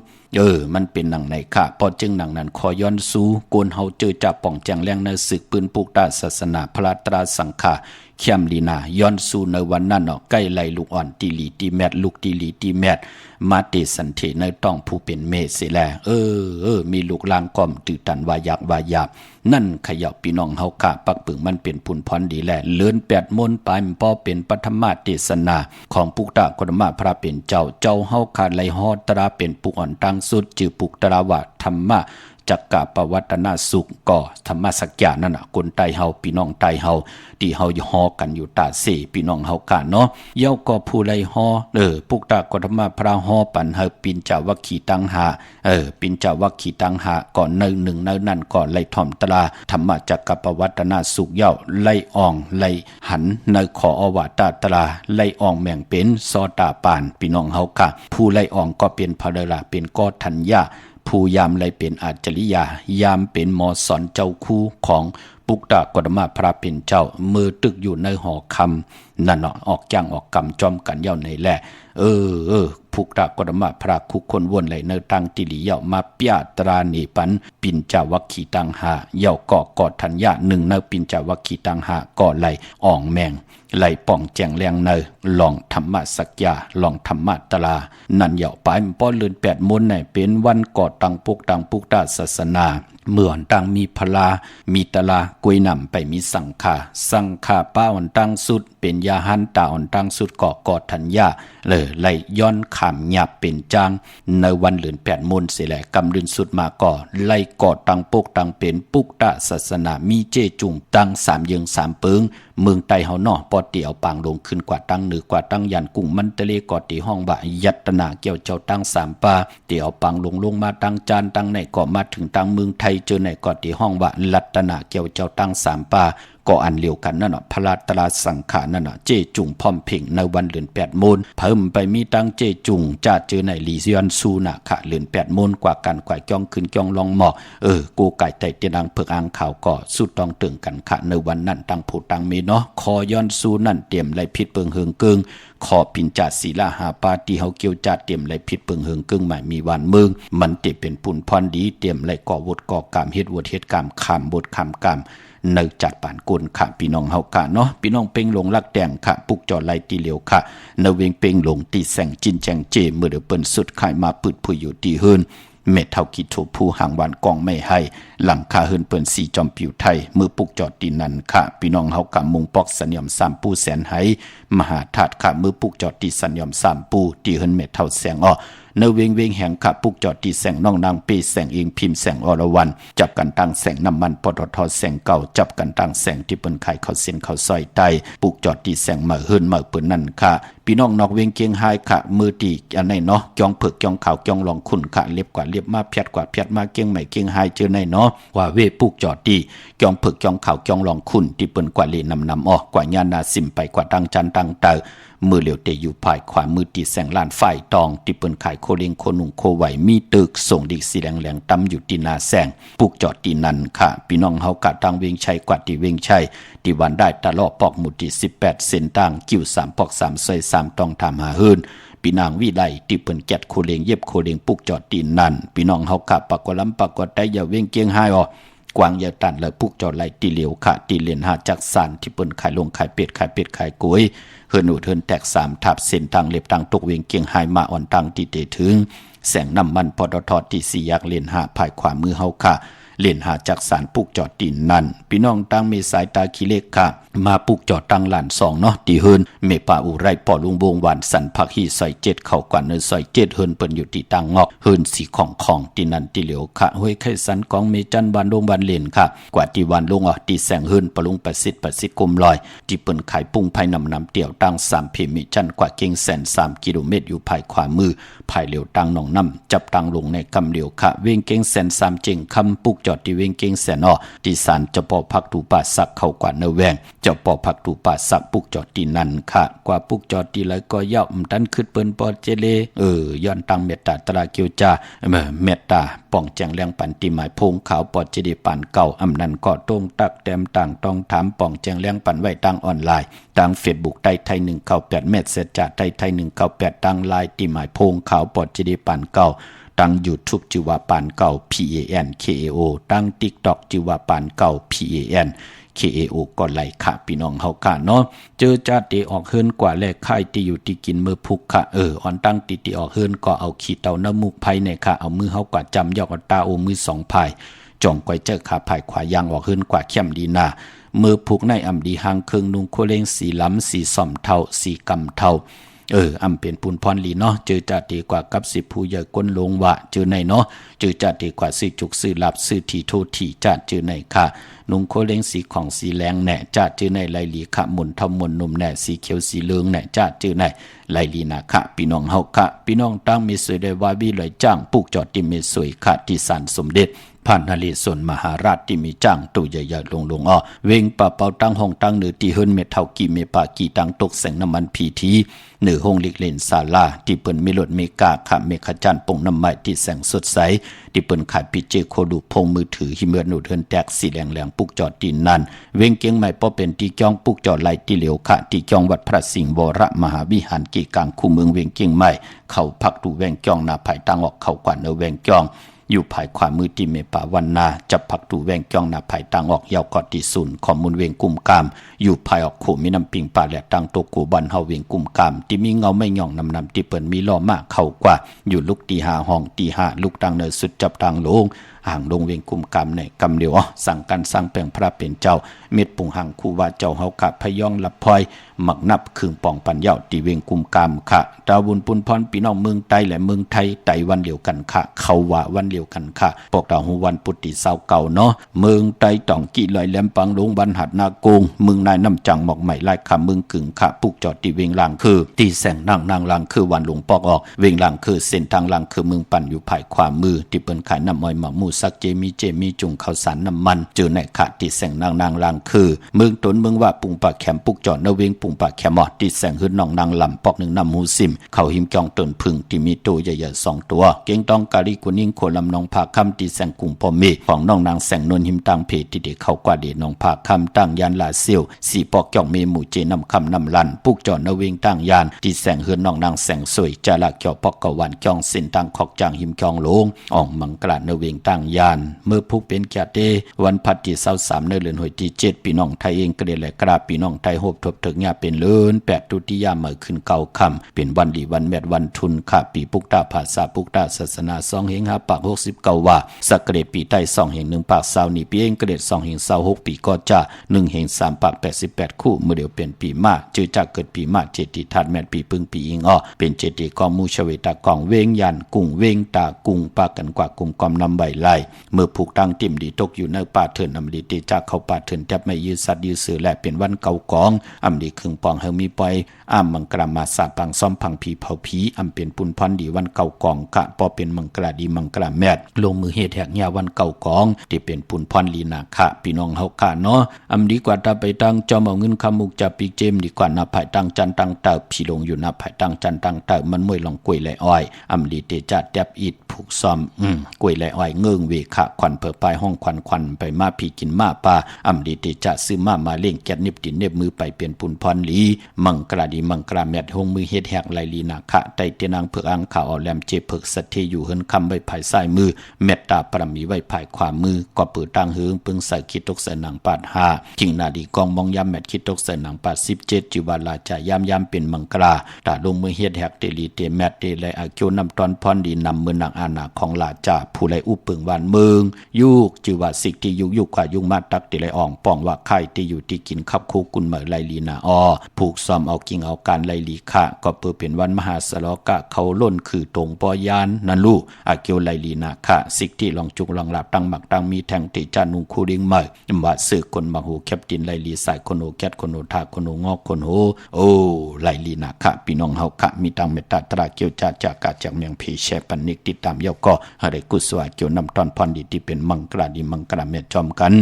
มันเป็นหนังไหนค่ะพอจึงหนังนั้นขอย้อนสู้โกนเฮาเจอจับป่องแจงแรงในศึกปืนปุกตาศาสนาพระตราสังฆาเข้มลีนาย้อนสู้ในวันนั้นใกล้ไหลลูกอ่อนตีลีตีแมดลูกตีลีตีแมดมาเตสันเทในต้องผู้เป็นเมเสแลมีลูกลางก่อมตื่ตันวายักวายาบนั่นขยับพี่น้องเฮาค่ะปักปึงมันเป็นผุนพรดีแลเลื่อน8 มนปลายมันพอเป็นปฐมเทศนาของปุกตะกฎมะพระเป็นเจ้าเฮาขาดไหลฮอดตราเป็นปุกอ่อนตั้งสุดจือปุกตราวะธรรมะ จักกะปวัตนาสุขก็ธรรมสักยานั่นน่ะคนไตเฮาพี่น้องไตเฮาที่เฮาฮอกันอยู่ตาเสพี่น้องเฮากะเนาะเย้าก็ผู้ไลฮอปุกตากธรรมะพระฮอปันเฮาปินจาวัคคีตังหาปินจาวัคคีตังหาก่อนในหนึ่งในนั้นก่อนไล่ถ่อมตลาธรรมะจักกะปวัตนาสุขเย้าไล่อ่องไล่หันในขออวาตาตลาไล่อ่องแม่งเป็นซอตาปานพี่น้องเฮากะผู้ไล่อ่องก็เป็นภรราเป็นกอทัญญาผู้ยามไล่เป็นอาจริยายามเป็นหมอสอนเจ้าคู่ของปุกตากฎมาพระเป็นเจ้ามือตึกอยู่ในหอคำนั่นเนาะออกจ้างออกกำจอมกันเย่าในแหละปุกตากฎมาพระคุกคนวนไหลในตังติลิเย่ามาเปียตรานีปันปินจาวัคคีตังหาเย่าก่อกอดทัญญาหนึ่งในปินจาวัคคีตังหาก่อไหลอ่องแมงไหลป่องแจงแรงเนลองธรรมะสักยาลองธรรมะตลานั่นเหย่าไปป้อเลือน8 มนในเป็นวันก่อตังปุกตาศาสนาเมื่อตังมีพลามีตลากวยนำไปมีสังขาป้าอ่อนตังสุดเป็นยาหันตาอ่อนตังสุดก่อกอดทัญญาไหลย้อนขามหยับเป็นจางในวันเลือน8 มนเสียแหละกำลืนสุดมาก่อไหลก่อตังเป็นปุกตาศาสนามีเจจุงตัง3 ยึง3 เปิงเมืองไตเฮาเนาะปอเตียวปางลงขึ้นกว่าตั้งเหนือกว่าตั้งยันกุ้งมันตะเลกอตีห้องบะยัตนาเกี่ยวเจ้าตั้ง3 ปาเตียวปางลงมาตั้งจานตั้งไหนก็มาถึงตั้งเมืองไทยเจอไหนกอตีห้องบะลัตนาเกี่ยวเจ้าตั้ง3 ปาก็อันเลียวกันนั่นน่ะพระตราสังขานั่นน่ะเจจุงพร้อมเพ่งในวันเดือน8 มนเพิ่มไปมีตั้งเจจุงจะเจอในลีเซียนซูน่ะค่ะเดือน8 มนกว่ากันกว่าจ้องขึ้นจ้องลองหมอกูไก่ไตเตียนางเพิกอ่างข่าวก็สุดต้องตึงกันค่ะในวันนั้นตั้งผู้ตั้งมีเนาะคอย้อนซูนั่นเตรียมไหลพิษเปิงเฮิงเกิงขอปินจัดศีลาหาปาที่เฮาเกี่ยวจัดเตรียมไหลพิษเปิงเฮิงเกิงหมายมีวันเมืองมันเตเป็นปุ่นพรดีเตรียมไหลก่อวดก่อกรรมเฮ็ดวดเฮ็ดกรรมคำบทคำกรรมในจัดปานกุลค่ะพี่น้องเฮากะเนาะพี่น้องเป่งลงลักแดงค่ะปุกจอไลตีเหลียวค่ะในเวงเป่งลงตีแสงจินแจงเจเมื่อเดือเปิ้นสุดขายมาปืดผู้อยู่ตีเฮินเม็ดเท่ากิโถผู้ห่างวันกองไม่ให้หลังคาเฮินเปิ้นสีจอมผิวไทยมือปุกจอดตีนันค่ะพี่น้องเฮากะมุงปอกสัญญอม3 ปูแสนไหมหาธาตุค่ะมือปุกจอดตีสัญญอม3 ปูตีเฮินเม็ดเท่าแสงในเวงแห่งขับปุกจอดตีแสงน้องนางปีแสงเองพิมพ์แสงอรวรรณจับกันตั้งแสงน้ำมันปตทแสงเก่าจับกันตั้งแสงที่เปิ้นขายข้าวเส้นข้าวซอยไตปุกจอดตีแสงมาเฮิรนมาเปิ้นนั่นค่ะพี่น้องนอกเวงเกียงไฮค่ะมือตีอันไหนเนาะจองเผือกจองขาวจองลองขุ่นค่ะเล็บกว่าเล็บมาเพียดกว่าเพียดมาเกียงใหม่เกียงไฮเจอในเนาะว่าเวปุกจอดตีจองเผือกจองขาวจองลองขุ่นที่เปิ้นกว่าเลนำกว่าญาณาสิมไปกว่าดังจันดังเตอมือเหลียวเตอยู่ภายขวามือตีแสงล้านฝ่ายตองที่เปิ้นขายโคเลียงโคนุ่งโคไหวมีตึกส่งดิกสีแดงๆตำอยู่ตีนาแสงปุกจอดตีนันค่ะพี่น้องเฮากะตังเวงชัยกว่าตีเวงชัยที่วันได้ตะลอปอกหมุตี18 เซนตังกิ้ว3 ปอก3 ซอย3ต้องทำหาเฮินพี่นางวิไลที่เปิ้นแกดโคเลียงเย็บโคเลียงปุกจอดตีนันพี่น้องเฮากะปากกลำปากกได้อย่าเวงเกียงไฮกวางยาตันและปุกจอดไหลตีเหลียวค่ะตีเหรียญ5 จักสานที่เปิ้นขายลงขายเป็ดขายกล้วยเฮินอูดเฮินแตก3 ทับเส้นทางเล็บทางตกเวียงเกียงไฮมาอ่อนตังที่เตถึงแสงน้ำมันปตทที่4 ยักเหรียญ5ภายขวามือเฮาค่ะเหรียญ5 จักสานปุกจอดตีนั่นพี่น้องตั้งมีสายตาขี้เล็กค่ะมาปุกจอดตั้งหลาน2เนาะตีเฮินเมป่าอุไรปอลุงวงหวานสันผักฮีซอย7เข้ากว่าเนซอย7เฮินเปิ้นอยู่ที่ตั้งงอกเฮินสีของตีนั่นตีเหลียวค่ะห้วยไข่สันกองเมจันบานโรงบานเหรียญค่ะกว่าที่วันลงตีแสงเฮินปลุงประสิทธิ์กุมลอยที่เปิ้นขายปุ้งภายนำเตี่ยวตั้ง3 เพมิจันกว่าเก่งแสน3 กิโลเมตรอยู่ภายขวามือภายเหลียวตั้งหนองน้ำจับตั้งลงในกำเหลียวค่ะเวงเก่งแสน3เจงคำปุกจอดที่เวงเก่งแสนที่ศาลเจ้าป่อพักตูป่าสักเข้ากว่าเนแวงเจ้าป่อพักตูป่าสักปุกจอดตีนั่นค่ะกว่าปุกจอดตีแล้วก็ย่อมทันขึ้นเปิ้นปอเจเลย้อนตังเมตตาตราเกียวจาเมตตาป่องแจงแรงปันติหมายพงขาวปอเจดีปันเก่าอำนันก็ตรงตักแต้มต่างต้องถามป่องแจงแรงปันไว้ตังออนไลน์ตังเฟซบุ๊กไทย198เมตรเสร็จจากไทย198ตังไลน์ติหมายพงขาวปอเจดีปันเก่าตั้ง YouTube จิวาปานเก่า PANKAO ตั้ง TikTok จิวาปานเก่า PANKAO ก็ไหลค่ะพี่น้องเฮากะเนาะเจอจัดเตออกเฮินกว่าแลค่ายที่อยู่ที่กินมือพุกค่ะอ่อนตั้งติออกเฮินก็เอาขี้เตาน้ำมูกไผเนี่ยค่ะเอามือเฮากว่าจำยอกตาโอมือ2 พายจ่องก้อยเจอขาพายขวายางออกเฮินกว่าเข้มดีนามือพุกในอำดีหางเครื่องนุ่งโคเลงสีล้ำสีส่อมเทาสีกำเทา อำเป็นปุนพรลีเนาะจือจะดีกว่ากับ10ผู้ใหญ่ก้นลงวะจือในเนาะจือจะดีกว่าซื้อจุกซื้อหลับซื้อทีโททีจัดจือในค่ะนุ่งโคเล้งสีของสีแรงแหน่จัดจือในไลลีขะหมุนทำมนนุ่มแหน่สีเขียวสีเหลืองแหน่จัดจือในไลลีนาค่ะพี่น้องเฮาค่ะพี่น้องตั้งมีสวยได้ว่าวิลอยจ้างปลูกจอดที่มีสวยค่ะที่ศาลสมเด็จพระนเรศวรมหาราชที่มีจ้างตู้ใหญ่ๆลงอ้อเวงปะเป่าตั้งห้องตั้งเหนือที่เฮิรนเม็ดเท่ากี่เมปากี่ตั้งตกแสงน้ำมันพีทีเหนือห้องเล็กเล่นศาลาที่เปิ้นมีรถเมกาค่ะเมฆจันทร์ปงน้ำไม้ที่แสงสดใสที่เปิ้นขายปิเจโคดูพงมือถือหิเมือหนูเทินแตกสีแหลงๆปุกจอดดินนั่นเวงเกียงใหม่ป้อเป็นที่จ้องปุกจอดไหลที่เหลียวค่ะที่จ้องวัดพระสิงห์วรมหาวิหารกีกลางคู่เมืองเวงเกียงใหม่เข้าพักดูแวงจ้องหน้าภายตั้งออกเข้ากว่าเนอแวงจ้องอยู่ภายขวามือที่เมปาวันนาจับพักดูแวงจ้องหน้าภายตั้งออกยาวกอดที่ศูนย์ข้อมูลเวงกุมกามอยู่ภายออกขู่มีน้ำปิงป่าและตั้งโตกูบันเฮาเวงกุมกามที่มีเงาไม่ย่องนำที่เปิ่นมีล้อมากเข้ากว่าอยู่ลุกตีหาห้องตีหาลุกดังเนอสุดจับดังโลงห่างลงเวียงกุมกามในกำเดียวสั่งการสร้างแปลงพระเป็นเจ้าเม็ดปุ่งห่างคูว่าเจ้าเฮากะพยองลับพลอยหมักนับคืงปองปัญญาตีเวียงกุมกามค่ะดาวบุญปุนพรพี่น้องเมืองไต้และเมืองไทยไต้วันเดียวกันค่ะเขาว่าวันเดียวกันค่ะปกดาวหูวันปุติเศร้าเก่าเนาะเมืองไต้ต้องกี่ลอยแหลมปังลงบันหัดนาโกงเมืองนายน้ำจังหมอกใหม่ไล่ค่ะเมืองกึ่งค่ะปุกจอดตีเวียงหลังคือตีแสงนางหลังคือวันหลวงปอกออกเวียงหลังคือเส้นทางหลังคือเมืองปั่นอยู่ภายขวามือที่เปิ้นขายน้ำมอยหมาหมูสักเจมีจุงข้าวสารน้ำมันเจอในขาติแสงนางลางคือเมืองตนเมืองว่าปุงปากแขมปุกจอดเนเวงปุงปากแขมอดติแสงหื้นนางลำปอกหนึ่งน้ำหูซิมเขาหิมจองตนพึ่งที่มีตัวใหญ่ๆ2ตัวเก่งต้องกาลีกุนิ่งโคลำนองผาคำติแสงกุ่งพอมีของน้องนางแสงนวลหิมตังเพที่เด็กเขากว่าเดน้องผาคำตั้งยานลาเซียวสีปอกจ่องเมหมู่เจน้ำคำน้ำลันปุกจอดเนเวงตั้งยานติแสงหื้นน้องนางแสงสวยจาละเกี่ยวปอกกวันจองเส้นตังขอกจางหิมจองโลงอ่องมังกรเนเวงตั้งยานเมื่อผู้เป็นแก่เตวันพัดที่23ในเดือนหอยที่7พี่น้องไทยเองก็ได้แหละกราบพี่น้องไทยโฮบทบถึงญาเป็นเลิน8ตุติยามเมื่อขึ้นเก่าค่ำเป็นวันดีวันแม่วันทุนค่ะปีปุกตาภาษาปุกตาศาสนา2เฮง5ปาก69ว่าสักเกรดปีใต้2เฮง1ปาก20นี่ปีเองเกรด2เฮง26ปีก็จะ1เฮง3ปาก88คู่เมื่อเดียวเป็นปีมาจือจากเกิดปีมาเจติทัดแม่ปีปึงปีอิงอ้อเป็นเจติกองมูชเวตากองเวงยันกุ้งเวงตากุ้งปากันกว่ากุ้งกอมนำใบไล่เมื่อผูกตั้งติ่มดีตกอยู่ในป่าเถินอำดีตีจากเข้าป่าเถินแทบไม่ยืดสัตว์ยืดเสือและเป็นวันเก่ากองอำดีครึ่งปองเฮมีปล่อยมังกรมาสาปังซ้อมพังผีเผาผีเป็นปุนพรดีวันเก่ากองกะพอเป็นมังกรดีมังกรแมดลงมือเฮ็ดแหกยาวันเก่ากองที่เป็นปุนพรลีนาคะพี่น้องเฮากะเนาะดีกว่าถ้าไปตั้งจอมเอาเงินคำมุกจะปีเจมดีกว่านาภายตั้งจันตั้งเต่าพี่ลงอยู่นาภายตั้งจันตั้งเต่ามันมวยลองกล้วยไหลอ้อยดีเตจัดแทบอิดผูกซ้อมกล้วยไหลอ้อยเงื่งเวขะควันเผอปลายห้องควันไปมาพี่กินมาปลาดีเตจะซื้อมาเล่งแกดนิบดินเน็บมือไปเป็นปุนพรลีมังกรดีมังกรแมดหงมือเฮ็ดแหกไหลลีนาคะไตเตนางเผือกอังข่าวเอาแหลมเจเผือกสัตเทอยู่เฮินคำไว้ภายซ้ายมือเมตตาปรมีไว้ภายขวามือก็เปิดตั้งเฮืองปึงใส่คิดตกใส่หนังปาด5คิงนาดีกองมองยามแมดคิดตกใส่หนังปาด17จิวาลาจายามเป็นมังกราตาลงมือเฮ็ดแหกเตลีเตแมดเตไลอาเกียวนำตอนพรดีนำมือนางอาณาของลาจาผู้ไลอุปึงวานเมืองยุกจิวาสิกที่ยุกกว่ายุงมาตักติไลอ่องป้องว่าไข่ที่อยู่ที่กินขับคู่กุนเหมอไลลีนาผูกซ้อมเอากิ่งเอาการไลลีค่ะก็เปิดเป็นวันมหาสลกะเขาล้นคือตรงปอยานนันลูอาเกียวไลลีนาค่ะสิกที่ลองจุกลองหลับตั้งหมักตั้งมีแทงติจานุงคูดิงเหมอว่าสื่อคนมาหูแคปตินไลลีสายคนโอแคทคนโอทาคนโองอกคนโอไลลีนาค่ะพี่น้องเฮาค่ะมีตังเมตตาตราเกียวจากาจากเมียงพีแชปันนิกติดตามเยาก็อะไรกุศลเกี่ยวนำตอนพรดีที่เป็นมังกรดีมังกรเมตจอมกัน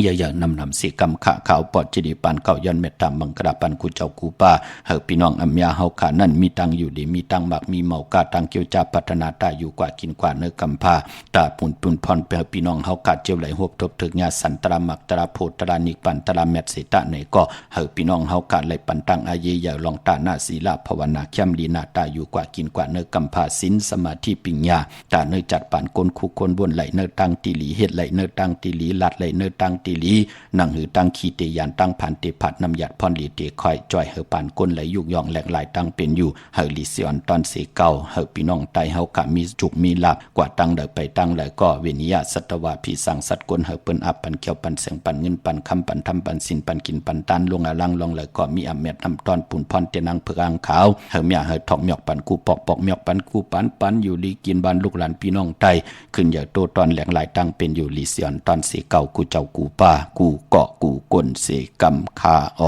อย่านำสีกำขะขาวปอดจิดีปานเก่าย้อนเมตตามังกรปันกุเจ้ากูป้าเฮาพี่น้องอัมยาเฮาค่ะนั่นมีตังอยู่ดีมีตังหมักมีเมากาตังเกี่ยวจาพัฒนาตาอยู่กว่ากินกว่าเนื้อกำพาตาปุ่นพรเปพี่น้องเฮากาเจียวไหลหบทบถึกญาสันตระหมักตระโพตระนิปันตระเมตเสตะไหนก็เฮาพี่น้องเฮากาไหลปันตังอาเยอย่าลองตาหน้าศีลภาวนาเข้มลีนาตาอยู่กว่ากินกว่าเนื้อกำพาศีลสมาธิปัญญาตาเนื้อจัดปานคนคู่คนบนไหล เนอตังติลีเฮ็ดไหลเนอตังติลีลัดไหลเนอตังติลีหนังหือตังขีเตยานตังผ่านเตผัดนำหยัดพรลีเตคอยจ่อยเฮอปานก้นไหลยุกยองแหลกหลายตังเป็นอยู่เฮอลิเซียนตอนเสเก่าเฮอพี่น้องไตเฮากะมีจุกมีลับกว่าตังเดไปตังไหลก็เวนิยะสัตวะพี่สังสัตก้นเฮอเปิ้นอับปันเขียวปันเสียงปันเงินปันคำปันทำปันสินปันกินปันตันลงอาลังลองไหลก็มีอเมดนำตอนปุ่นพรเตนังเพืองขาวเฮอเมียเฮอทองหยอกปันกูปอกปอกหยอกปันกูปันอยู่ลีกินบ้านลูกหลานพี่น้องไตขึ้นอย่าโตตอนแหลงหลายตังเป็นอยู่ลิเซียนตอนเสเก่ากูเจ้ากูป้ากูเกาะกูกลเสกำคาอ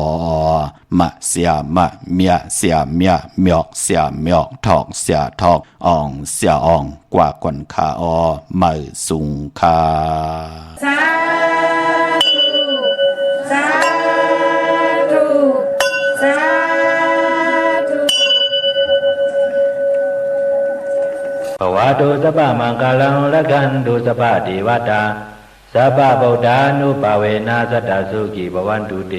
มะเสียมะเมียเสียเมียเมียกเสียเมียกทอกเสียทอกอ่องเสียอ่องกว่ากวนคามือสุงคาสาธุสาธุสาธุ ภวะโตสัพพมังคลังละกันตุสัพพเทวตาสัพพะพุทธานุภาเวนะสัตตสุขีภวันตุเต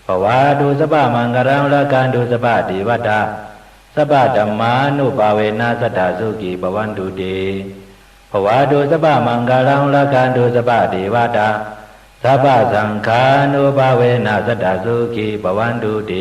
ภวะโตสัพพมังคลังละกันตุสัพพเทวตาสัพพะธัมมานุภาเวนะสัตตสุขีภวันตุเตภวะโตสัพพมังคลังละกันตุสัพพเทวตาสัพพะสังฆานุภาเวนะสัตตสุขีภวันตุเต